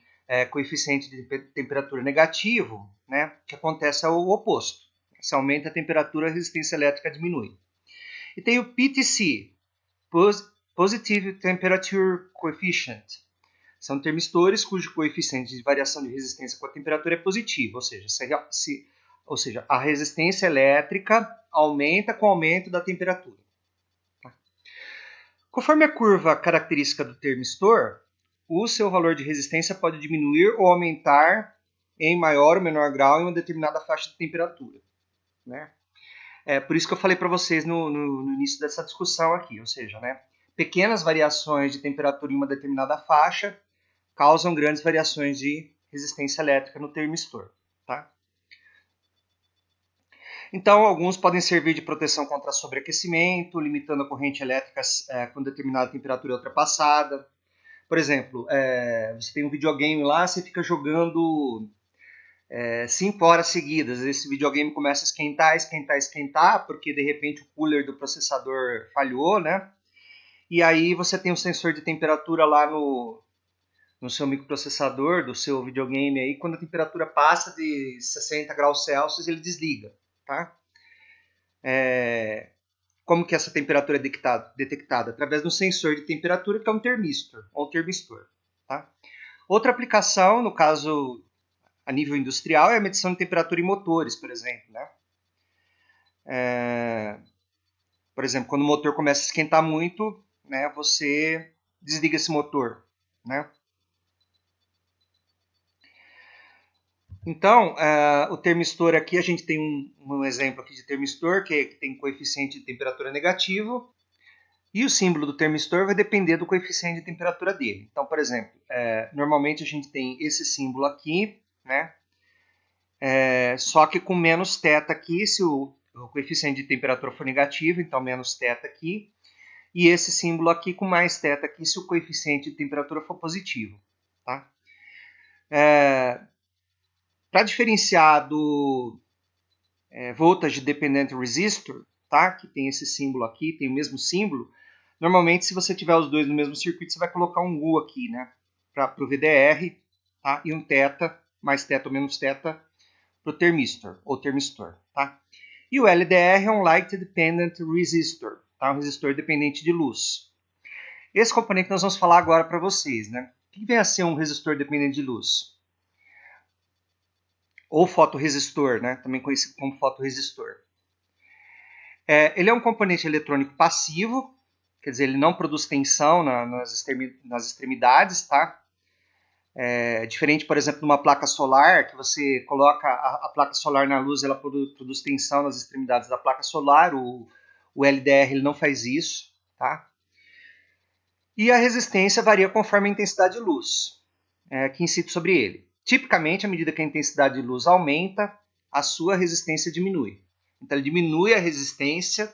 coeficiente de temperatura negativo, né, o que acontece é o oposto. Se aumenta a temperatura, a resistência elétrica diminui. E tem o PTC, Positive Temperature Coefficient. São termistores cujo coeficiente de variação de resistência com a temperatura é positivo, ou seja, a resistência elétrica aumenta com o aumento da temperatura. Conforme a curva característica do termistor, o seu valor de resistência pode diminuir ou aumentar em maior ou menor grau em uma determinada faixa de temperatura, né? É por isso que eu falei para vocês no início dessa discussão aqui, ou seja, né, pequenas variações de temperatura em uma determinada faixa causam grandes variações de resistência elétrica no termistor, tá? Então, alguns podem servir de proteção contra sobreaquecimento, limitando a corrente elétrica com determinada temperatura ultrapassada. Por exemplo, você tem um videogame lá, você fica jogando 5 horas seguidas. Esse videogame começa a esquentar, porque de repente o cooler do processador falhou, né? E aí você tem um sensor de temperatura lá no seu microprocessador, do seu videogame aí, quando a temperatura passa de 60 graus Celsius, ele desliga, tá? Como que essa temperatura é detectada? Através de um sensor de temperatura, que é um termistor, ou um termistor, tá? Outra aplicação, no caso a nível industrial, é a medição de temperatura em motores, por exemplo, né? Por exemplo, quando o motor começa a esquentar muito, né, você desliga esse motor, né? Então, o termistor aqui, a gente tem um exemplo aqui de termistor que tem coeficiente de temperatura negativo, e o símbolo do termistor vai depender do coeficiente de temperatura dele. Então, por exemplo, normalmente a gente tem esse símbolo aqui, né? Só que com menos θ aqui, se o coeficiente de temperatura for negativo, então menos θ aqui, e esse símbolo aqui com mais θ aqui, se o coeficiente de temperatura for positivo, tá? Para diferenciar do Voltage Dependent Resistor, tá? Que tem esse símbolo aqui, tem o mesmo símbolo, normalmente se você tiver os dois no mesmo circuito, você vai colocar um U aqui, né? Para o VDR, tá? E um θ, mais θ ou menos θ, para o termistor, ou termistor, tá? E o LDR é um Light Dependent Resistor, tá? Um resistor dependente de luz. Esse componente nós vamos falar agora para vocês, né? O que vem a ser um resistor dependente de luz? Ou fotorresistor, né? Também conhecido como fotorresistor. Ele é um componente eletrônico passivo, quer dizer, ele não produz tensão nas extremidades, tá? Diferente, por exemplo, de uma placa solar, que você coloca a placa solar na luz, ela produz tensão nas extremidades da placa solar, o LDR ele não faz isso, tá? E a resistência varia conforme a intensidade de luz que incide sobre ele. Tipicamente, à medida que a intensidade de luz aumenta, a sua resistência diminui. Então, ele diminui a resistência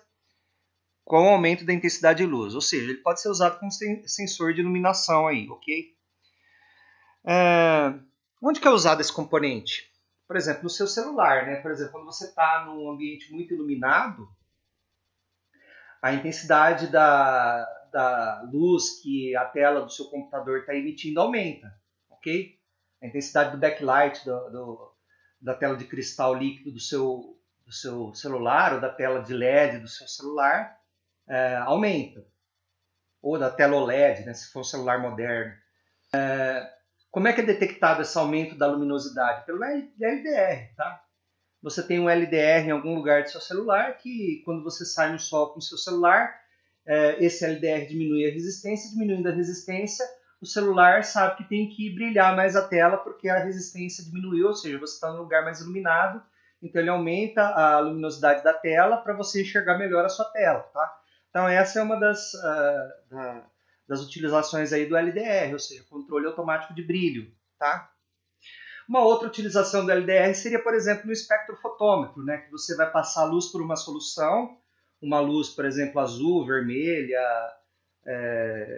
com o aumento da intensidade de luz. Ou seja, ele pode ser usado como sensor de iluminação aí, ok? Onde que é usado esse componente? Por exemplo, no seu celular, né? Por exemplo, quando você está num ambiente muito iluminado, a intensidade da luz que a tela do seu computador está emitindo aumenta, ok? A intensidade do backlight da tela de cristal líquido do seu celular, ou da tela de LED do seu celular, aumenta. Ou da tela OLED, né, se for um celular moderno. Como é que é detectado esse aumento da luminosidade? Pelo LDR, tá? Você tem um LDR em algum lugar do seu celular que, quando você sai no sol com o seu celular, esse LDR diminui a resistência. Diminuindo a resistência, o celular sabe que tem que brilhar mais a tela porque a resistência diminuiu, ou seja, você está num lugar mais iluminado, então ele aumenta a luminosidade da tela para você enxergar melhor a sua tela, tá? Então essa é uma das utilizações aí do LDR, ou seja, controle automático de brilho, tá? Uma outra utilização do LDR seria, por exemplo, no espectrofotômetro, né, que você vai passar a luz por uma solução, uma luz, por exemplo, azul, vermelha,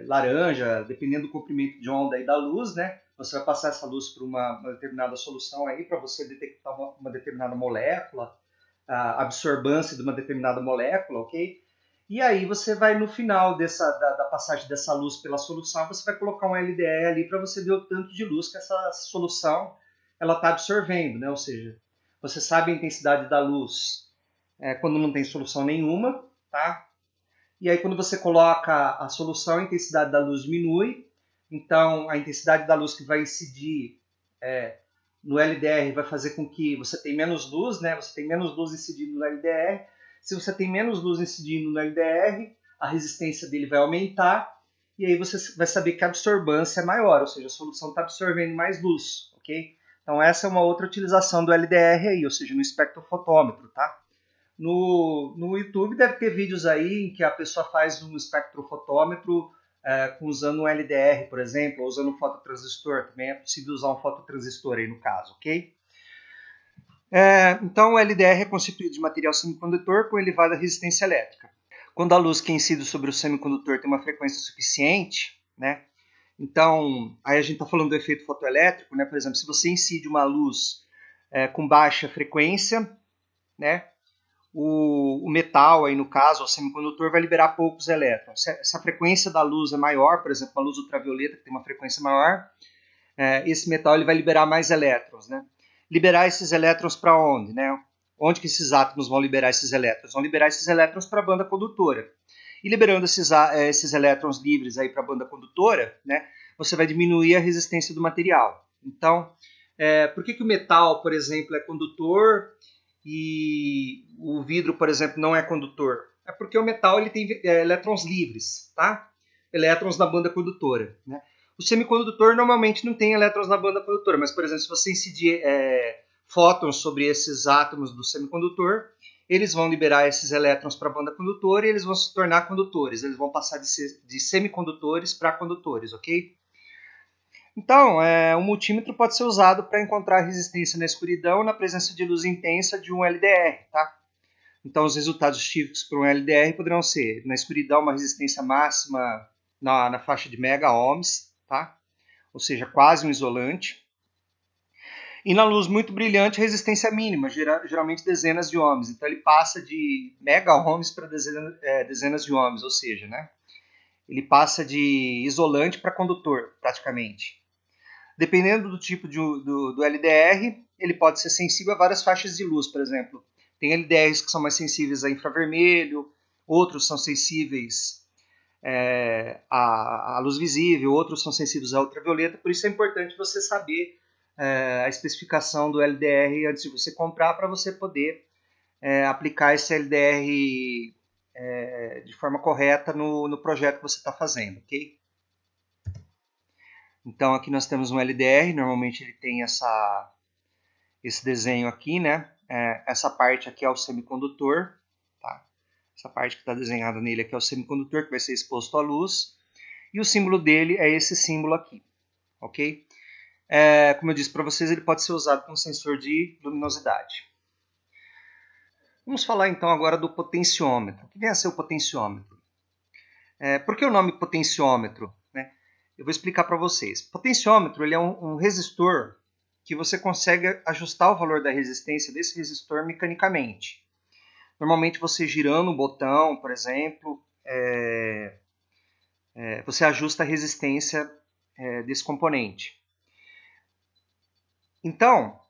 laranja, dependendo do comprimento de onda aí da luz, né, você vai passar essa luz por uma determinada solução aí para você detectar uma determinada molécula, a absorbância de uma determinada molécula, ok? E aí você vai, no final da passagem dessa luz pela solução, você vai colocar um LDR ali para você ver o tanto de luz que essa solução ela está absorvendo, né? Ou seja, você sabe a intensidade da luz quando não tem solução nenhuma, tá? E aí quando você coloca a solução, a intensidade da luz diminui, então a intensidade da luz que vai incidir no LDR vai fazer com que você tenha menos luz, né? Você tem menos luz incidindo no LDR. Se você tem menos luz incidindo no LDR, a resistência dele vai aumentar e aí você vai saber que a absorbância é maior, ou seja, a solução está absorvendo mais luz, ok? Então essa é uma outra utilização do LDR aí, ou seja, no espectrofotômetro, tá? No YouTube deve ter vídeos aí em que a pessoa faz um espectrofotômetro usando um LDR, por exemplo, ou usando um fototransistor. Também é possível usar um fototransistor aí no caso, ok? Então o LDR é constituído de material semicondutor com elevada resistência elétrica. Quando a luz que incide sobre o semicondutor tem uma frequência suficiente, né? Então, aí a gente está falando do efeito fotoelétrico, né? Por exemplo, se você incide uma luz com baixa frequência, né? O metal, aí no caso, o semicondutor, vai liberar poucos elétrons. Se a frequência da luz é maior, por exemplo, a luz ultravioleta, que tem uma frequência maior, esse metal ele vai liberar mais elétrons, né? Liberar esses elétrons para onde, né? Onde que esses átomos vão liberar esses elétrons? Vão liberar esses elétrons para a banda condutora. E liberando esses elétrons livres aí para a banda condutora, né? Você vai diminuir a resistência do material. Então, por que o metal, por exemplo, é condutor e o vidro, por exemplo, não é condutor? É porque o metal ele tem elétrons livres, tá? Elétrons na banda condutora, né? O semicondutor normalmente não tem elétrons na banda condutora, mas, por exemplo, se você incidir fótons sobre esses átomos do semicondutor, eles vão liberar esses elétrons para a banda condutora e eles vão se tornar condutores. Eles vão passar de semicondutores para condutores, ok? Então, o multímetro pode ser usado para encontrar resistência na escuridão na presença de luz intensa de um LDR, tá? Então, os resultados típicos para um LDR poderão ser, na escuridão, uma resistência máxima na faixa de mega-ohms, tá? Ou seja, quase um isolante. E na luz muito brilhante, resistência mínima, geralmente dezenas de ohms. Então, ele passa de mega-ohms para dezenas de ohms, ou seja, né? Ele passa de isolante para condutor, praticamente. Dependendo do tipo do LDR, ele pode ser sensível a várias faixas de luz, por exemplo. Tem LDRs que são mais sensíveis a infravermelho, outros são sensíveis à luz visível, outros são sensíveis à ultravioleta, por isso é importante você saber a especificação do LDR antes de você comprar, para você poder aplicar esse LDR de forma correta no projeto que você está fazendo, ok? Então aqui nós temos um LDR, normalmente ele tem esse desenho aqui, né? Essa parte aqui é o semicondutor, tá? Essa parte que está desenhada nele aqui é o semicondutor que vai ser exposto à luz. E o símbolo dele é esse símbolo aqui, ok? Como eu disse para vocês, ele pode ser usado como sensor de luminosidade. Vamos falar então agora do potenciômetro. O que vem a ser o potenciômetro? Por que o nome potenciômetro? Né? Eu vou explicar para vocês. Potenciômetro ele é um resistor que você consegue ajustar o valor da resistência desse resistor mecanicamente. Normalmente você girando um botão, por exemplo, você ajusta a resistência desse componente. Então,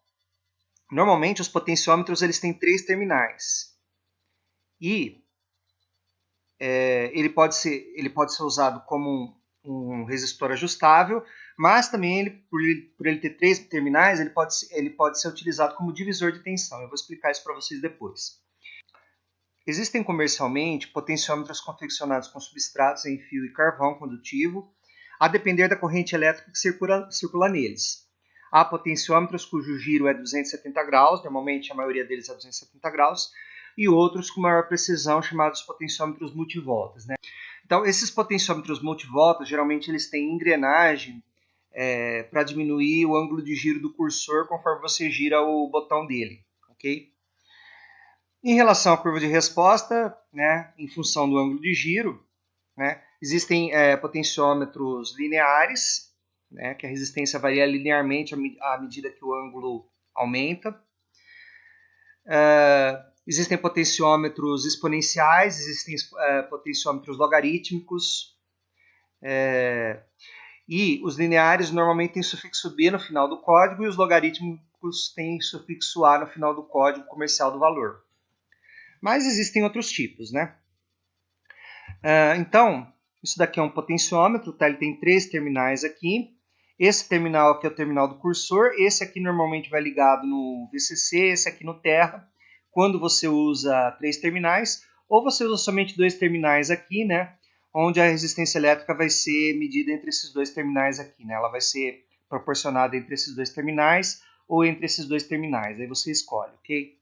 normalmente os potenciômetros eles têm 3 terminais. E ele pode ser usado como um resistor ajustável, mas também por ele ter 3 terminais, ele pode ser utilizado como divisor de tensão. Eu vou explicar isso para vocês depois. Existem comercialmente potenciômetros confeccionados com substratos em fio e carvão condutivo, a depender da corrente elétrica que circula neles. Há potenciômetros cujo giro é 270 graus, normalmente a maioria deles é 270 graus, e outros com maior precisão, chamados potenciômetros multivoltas, né? Então, esses potenciômetros multivoltas, geralmente eles têm engrenagem para diminuir o ângulo de giro do cursor conforme você gira o botão dele, ok? Em relação à curva de resposta, né, em função do ângulo de giro, né, existem potenciômetros lineares, né, que a resistência varia linearmente à medida que o ângulo aumenta. Existem potenciômetros exponenciais, existem potenciômetros logarítmicos, e os lineares normalmente têm sufixo B no final do código e os logarítmicos têm sufixo A no final do código comercial do valor. Mas existem outros tipos, né? Então, isso daqui é um potenciômetro, tá? Ele tem 3 terminais aqui. Esse terminal aqui é o terminal do cursor, esse aqui normalmente vai ligado no VCC, esse aqui no Terra, quando você usa 3 terminais, ou você usa somente 2 terminais aqui, né? Onde a resistência elétrica vai ser medida entre esses 2 terminais aqui, né? Ela vai ser proporcionada entre esses 2 terminais ou entre esses 2 terminais, aí você escolhe, ok?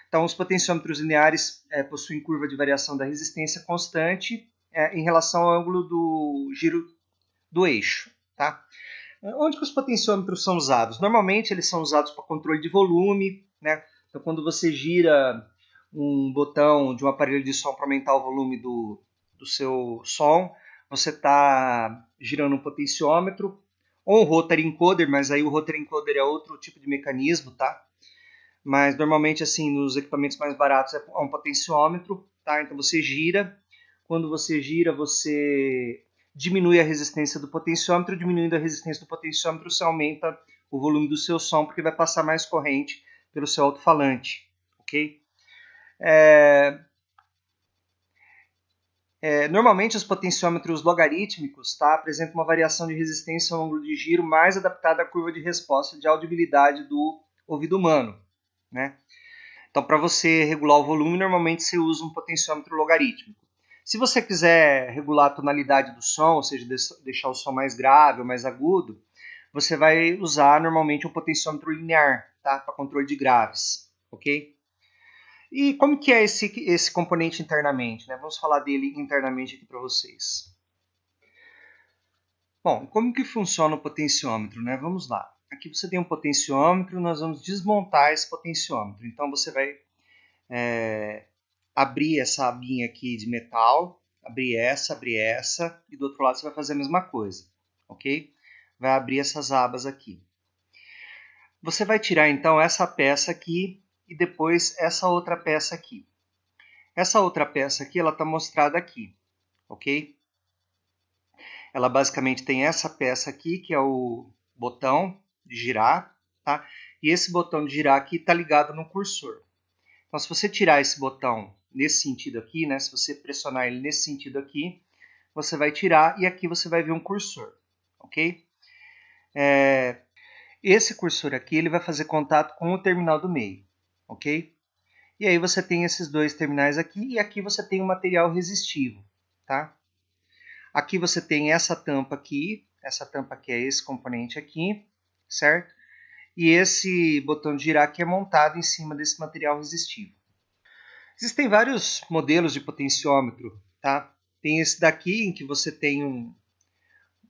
Então, os potenciômetros lineares possuem curva de variação da resistência constante em relação ao ângulo do giro do eixo. Tá? Onde que os potenciômetros são usados? Normalmente, eles são usados para controle de volume. Né? Então, quando você gira um botão de um aparelho de som para aumentar o volume do seu som, você está girando um potenciômetro ou um rotary encoder, mas aí o rotary encoder é outro tipo de mecanismo, tá? Mas normalmente assim nos equipamentos mais baratos é um potenciômetro, tá? Então você gira, quando você gira você diminui a resistência do potenciômetro, diminuindo a resistência do potenciômetro você aumenta o volume do seu som porque vai passar mais corrente pelo seu alto-falante, ok? Normalmente os potenciômetros logarítmicos apresentam uma variação de resistência ao ângulo de giro mais adaptada à curva de resposta de audibilidade do ouvido humano, né? Então, para você regular o volume, normalmente você usa um potenciômetro logarítmico. Se você quiser regular a tonalidade do som, ou seja, deixar o som mais grave ou mais agudo, você vai usar normalmente um potenciômetro linear, tá? Para controle de graves, ok? E como que é esse componente internamente? Né? Vamos falar dele internamente aqui para vocês. Bom, como que funciona o potenciômetro? Né? Vamos lá. Aqui você tem um potenciômetro, nós vamos desmontar esse potenciômetro. Então você vai abrir essa abinha aqui de metal, abrir essa, e do outro lado você vai fazer a mesma coisa, ok? Vai abrir essas abas aqui. Você vai tirar então essa peça aqui e depois essa outra peça aqui. Essa outra peça aqui, ela está mostrada aqui, ok? Ela basicamente tem essa peça aqui, que é o botão de girar, tá? E esse botão de girar aqui está ligado no cursor. Então, se você tirar esse botão nesse sentido aqui, né, se você pressionar ele nesse sentido aqui, você vai tirar e aqui você vai ver um cursor, ok? Esse cursor aqui ele vai fazer contato com o terminal do meio, ok? E aí você tem esses dois terminais aqui e aqui você tem um material resistivo, tá? Aqui você tem essa tampa aqui é esse componente aqui, certo? E esse botão de girar aqui é montado em cima desse material resistivo. Existem vários modelos de potenciômetro, tá? Tem esse daqui em que você tem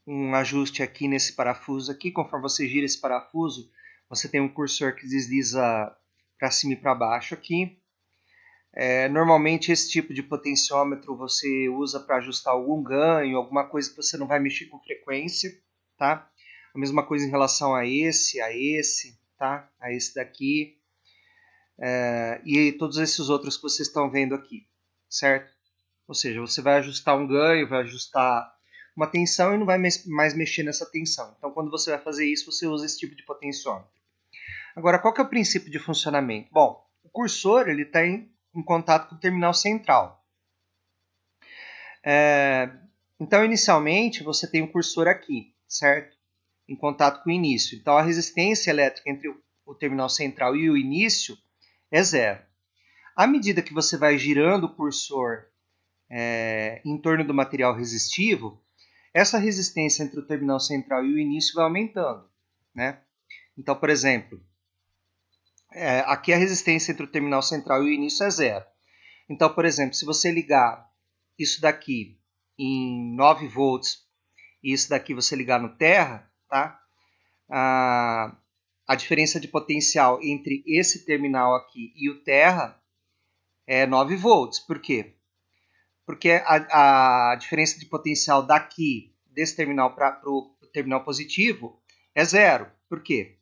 um ajuste aqui nesse parafuso aqui. Conforme você gira esse parafuso, você tem um cursor que desliza para cima e para baixo aqui. Normalmente esse tipo de potenciômetro você usa para ajustar algum ganho, alguma coisa que você não vai mexer com frequência, tá? A mesma coisa em relação a esse, tá? A esse daqui. E todos esses outros que vocês estão vendo aqui, certo? Ou seja, você vai ajustar um ganho, vai ajustar uma tensão e não vai mais mexer nessa tensão. Então, quando você vai fazer isso, você usa esse tipo de potenciômetro. Agora, qual que é o princípio de funcionamento? Bom, o cursor ele está em contato com o terminal central. Então, inicialmente, você tem o cursor aqui, certo? Em contato com o início. Então, a resistência elétrica entre o terminal central e o início é zero. À medida que você vai girando o cursor em torno do material resistivo, essa resistência entre o terminal central e o início vai aumentando, né? Então, por exemplo, aqui a resistência entre o terminal central e o início é zero. Então, por exemplo, se você ligar isso daqui em 9 volts e isso daqui você ligar no terra, tá? A diferença de potencial entre esse terminal aqui e o terra é 9 volts. Por quê? Porque a diferença de potencial daqui, desse terminal para o terminal positivo é 0. Por quê?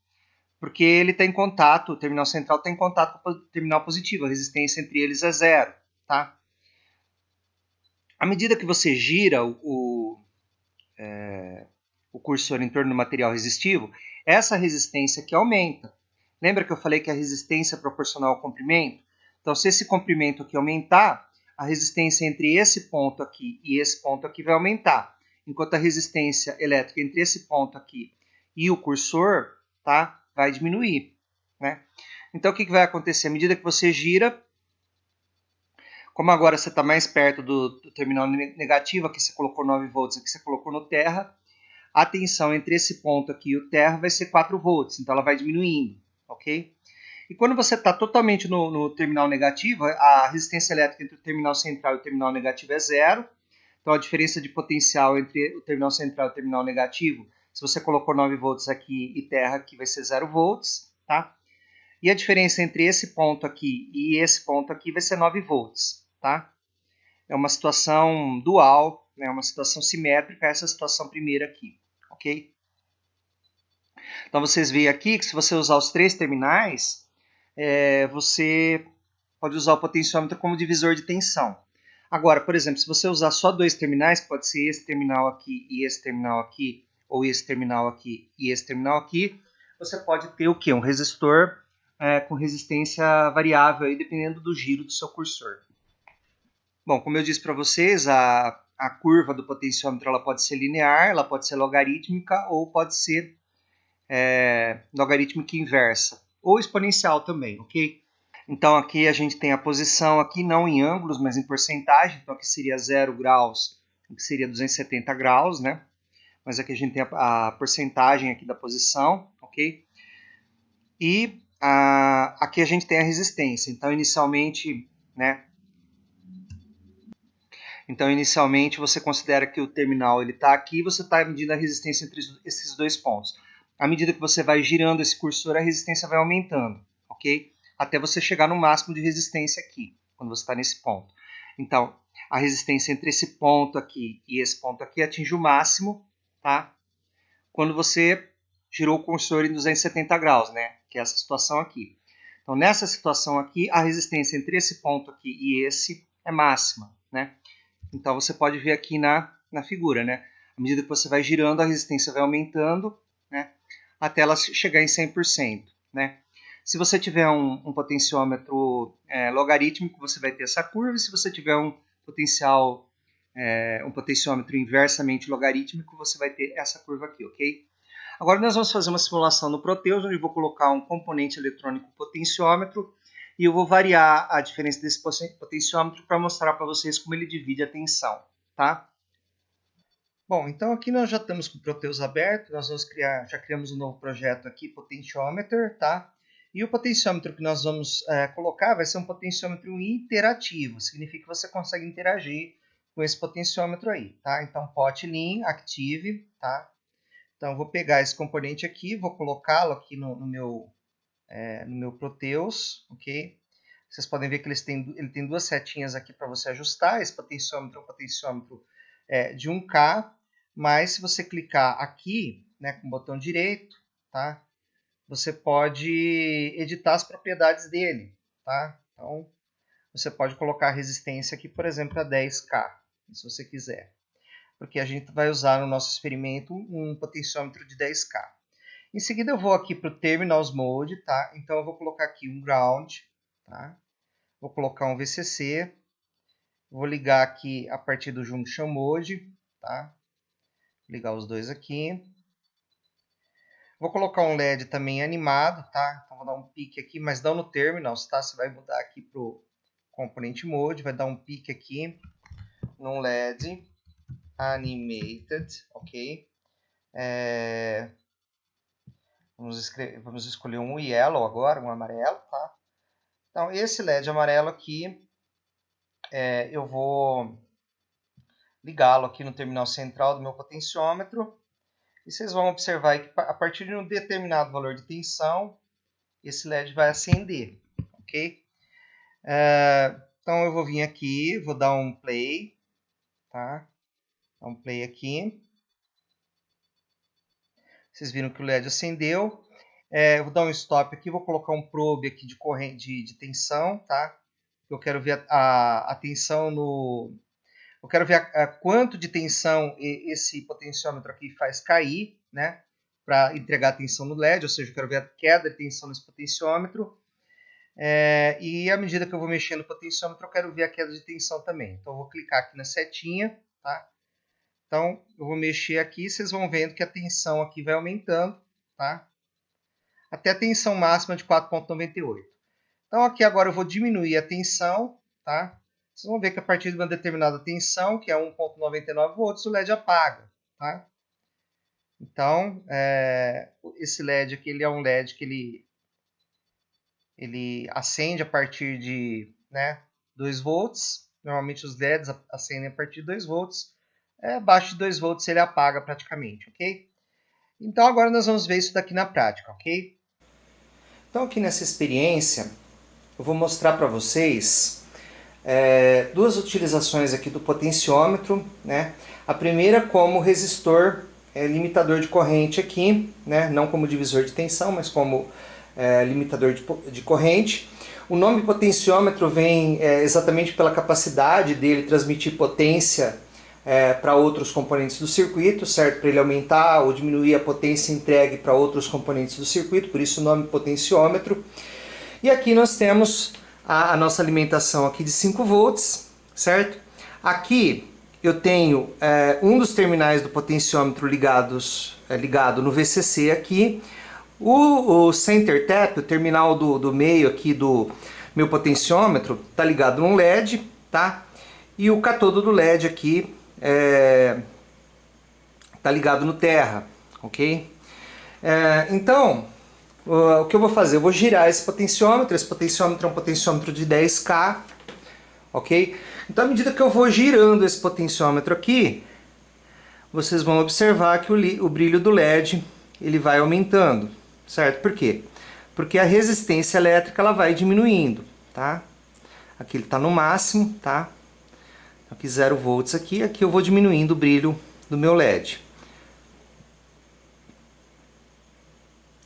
Porque ele está em contato, o terminal central está em contato com o terminal positivo, a resistência entre eles é 0. Tá? À medida que você gira o cursor em torno do material resistivo, essa resistência aqui aumenta. Lembra que eu falei que a resistência é proporcional ao comprimento? Então, se esse comprimento aqui aumentar, a resistência entre esse ponto aqui e esse ponto aqui vai aumentar, enquanto a resistência elétrica entre esse ponto aqui e o cursor, tá, vai diminuir. Né? Então, o que vai acontecer? À medida que você gira, como agora você está mais perto do terminal negativo, aqui você colocou 9 volts, aqui você colocou no terra, a tensão entre esse ponto aqui e o terra vai ser 4 volts, então ela vai diminuindo, ok? E quando você está totalmente no terminal negativo, a resistência elétrica entre o terminal central e o terminal negativo é 0, então a diferença de potencial entre o terminal central e o terminal negativo, se você colocou 9 volts aqui e terra aqui, vai ser 0 volts, tá? E a diferença entre esse ponto aqui e esse ponto aqui vai ser 9 volts, tá? É uma situação dual, né? Uma situação simétrica, essa situação primeira aqui, ok? Então vocês veem aqui que se você usar os 3 terminais, você pode usar o potenciômetro como divisor de tensão. Agora, por exemplo, se você usar só 2 terminais, pode ser esse terminal aqui e esse terminal aqui, ou esse terminal aqui e esse terminal aqui, você pode ter o quê? Um resistor com resistência variável, aí, dependendo do giro do seu cursor. Bom, como eu disse para vocês, a curva do potenciômetro ela pode ser linear, ela pode ser logarítmica ou pode ser logarítmica inversa, ou exponencial também, ok? Então aqui a gente tem a posição, aqui não em ângulos, mas em porcentagem, então aqui seria 0 graus, aqui seria 270 graus, né? Mas aqui a gente tem a porcentagem aqui da posição, ok? E aqui a gente tem a resistência, então inicialmente, né? Então, inicialmente, você considera que o terminal está aqui e você está medindo a resistência entre esses 2 pontos. À medida que você vai girando esse cursor, a resistência vai aumentando, ok? Até você chegar no máximo de resistência aqui, quando você está nesse ponto. Então, a resistência entre esse ponto aqui e esse ponto aqui atinge o máximo, tá? Quando você girou o cursor em 270 graus, né? Que é essa situação aqui. Então, nessa situação aqui, a resistência entre esse ponto aqui e esse é máxima, né? Então você pode ver aqui na figura, né? À medida que você vai girando, a resistência vai aumentando, né? Até ela chegar em 100%, né? Se você tiver um potenciômetro logarítmico, você vai ter essa curva. E se você tiver um potenciômetro inversamente logarítmico, você vai ter essa curva aqui, ok? Agora nós vamos fazer uma simulação no Proteus, onde eu vou colocar um componente eletrônico potenciômetro e eu vou variar a diferença desse potenciômetro para mostrar para vocês como ele divide a tensão, tá? Bom, então aqui nós já estamos com o Proteus aberto, nós vamos já criamos um novo projeto aqui, Potentiometer, tá? E o potenciômetro que nós vamos colocar vai ser um potenciômetro interativo, significa que você consegue interagir com esse potenciômetro aí, tá? Então, potlin, active, tá? Então, eu vou pegar esse componente aqui, vou colocá-lo aqui no meu Proteus, ok? Vocês podem ver que ele tem 2 setinhas aqui para você ajustar. Esse potenciômetro é um potenciômetro de 1K, mas se você clicar aqui, né, com o botão direito, tá? Você pode editar as propriedades dele, tá? Então, você pode colocar a resistência aqui, por exemplo, a 10K, se você quiser. Porque a gente vai usar no nosso experimento um potenciômetro de 10K. Em seguida eu vou aqui para o Terminals Mode, tá? Então eu vou colocar aqui um Ground, tá? Vou colocar um VCC, vou ligar aqui a partir do Junction Mode, tá? Vou ligar os dois aqui. Vou colocar um LED também animado, tá? Então vou dar um pique aqui, mas não no Terminals, tá? Você vai mudar aqui para o Component Mode, vai dar um pique aqui num LED Animated, ok? Vamos escolher um Yellow agora, um amarelo, tá? Então, esse LED amarelo aqui, eu vou ligá-lo aqui no terminal central do meu potenciômetro. E vocês vão observar que a partir de um determinado valor de tensão, esse LED vai acender, ok? Então, eu vou vir aqui, vou dar um play, tá? Dar um play aqui. Vocês viram que o LED acendeu. Eu vou dar um stop aqui, vou colocar um probe aqui de corrente de tensão, tá? Eu quero ver a tensão no... Eu quero ver quanto de tensão esse potenciômetro aqui faz cair, né? Para entregar a tensão no LED, ou seja, eu quero ver a queda de tensão nesse potenciômetro. E à medida que eu vou mexendo no potenciômetro, eu quero ver a queda de tensão também. Então eu vou clicar aqui na setinha, tá? Então eu vou mexer aqui, vocês vão vendo que a tensão aqui vai aumentando, tá? Até a tensão máxima de 4,98. Então aqui agora eu vou diminuir a tensão, tá? Vocês vão ver que a partir de uma determinada tensão, que é 1,99 volts, o LED apaga, tá? Então, esse LED aqui, ele é um LED que ele acende a partir de 2 volts. Normalmente os LEDs acendem a partir de 2 volts. Abaixo de 2 volts ele apaga praticamente, ok? Então agora nós vamos ver isso daqui na prática, ok? Então aqui nessa experiência, eu vou mostrar para vocês duas utilizações aqui do potenciômetro, né? A primeira como resistor limitador de corrente aqui, né? Não como divisor de tensão, mas como limitador de corrente. O nome potenciômetro vem exatamente pela capacidade dele transmitir potência para outros componentes do circuito, certo? Para ele aumentar ou diminuir a potência entregue para outros componentes do circuito, por isso o nome potenciômetro. E aqui nós temos a nossa alimentação aqui de 5 volts, certo? Aqui eu tenho um dos terminais do potenciômetro ligado no VCC aqui. O center tap, o terminal do meio aqui do meu potenciômetro, está ligado num LED, tá? E o catodo do LED aqui está ligado no terra, ok? Então, o que eu vou fazer? Eu vou girar esse potenciômetro. Esse potenciômetro é um potenciômetro de 10K, ok? Então, à medida que eu vou girando esse potenciômetro aqui, vocês vão observar que o brilho do LED ele vai aumentando, certo? Por quê? Porque a resistência elétrica ela vai diminuindo, tá? Aqui ele está no máximo, tá? Aqui 0 volts aqui eu vou diminuindo o brilho do meu LED.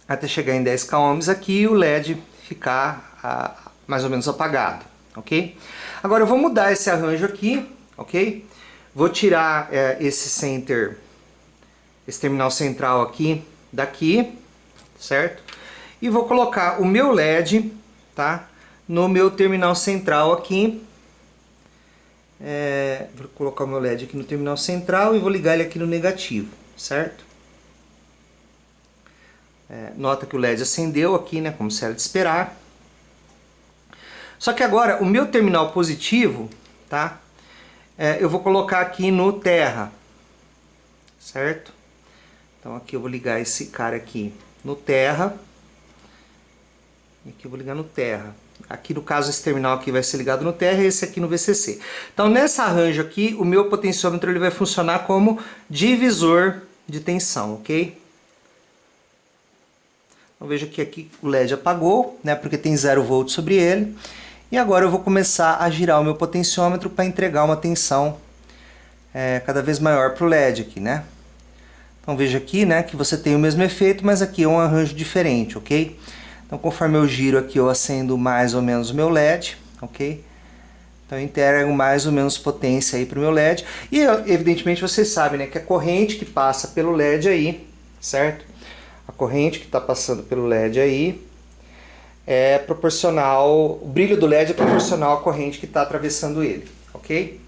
Até chegar em 10 ohms aqui o LED ficar mais ou menos apagado, ok? Agora eu vou mudar esse arranjo aqui, ok? Vou tirar esse terminal central aqui daqui, certo? E vou colocar o meu LED, tá? No meu terminal central aqui. Vou colocar o meu LED aqui no terminal central e vou ligar ele aqui no negativo, certo? Nota que o LED acendeu aqui, né? Como se era de esperar. Só que agora o meu terminal positivo, tá? Eu vou colocar aqui no terra, certo? Então aqui eu vou ligar esse cara aqui no terra. Aqui eu vou ligar no terra. Aqui no caso esse terminal aqui vai ser ligado no terra e esse aqui no VCC. Então nesse arranjo aqui o meu potenciômetro ele vai funcionar como divisor de tensão, ok? Então veja que aqui o LED apagou, né? Porque tem 0 volts sobre ele. E agora eu vou começar a girar o meu potenciômetro para entregar uma tensão cada vez maior para o LED aqui, né? Então veja aqui, né, que você tem o mesmo efeito, mas aqui é um arranjo diferente, ok? Então conforme eu giro aqui eu acendo mais ou menos o meu LED, ok? Então eu entrego mais ou menos potência aí para o meu LED. E evidentemente vocês sabem, né, que a corrente que passa pelo LED aí, certo? A corrente que está passando pelo LED aí é proporcional, o brilho do LED é proporcional à corrente que está atravessando ele, ok?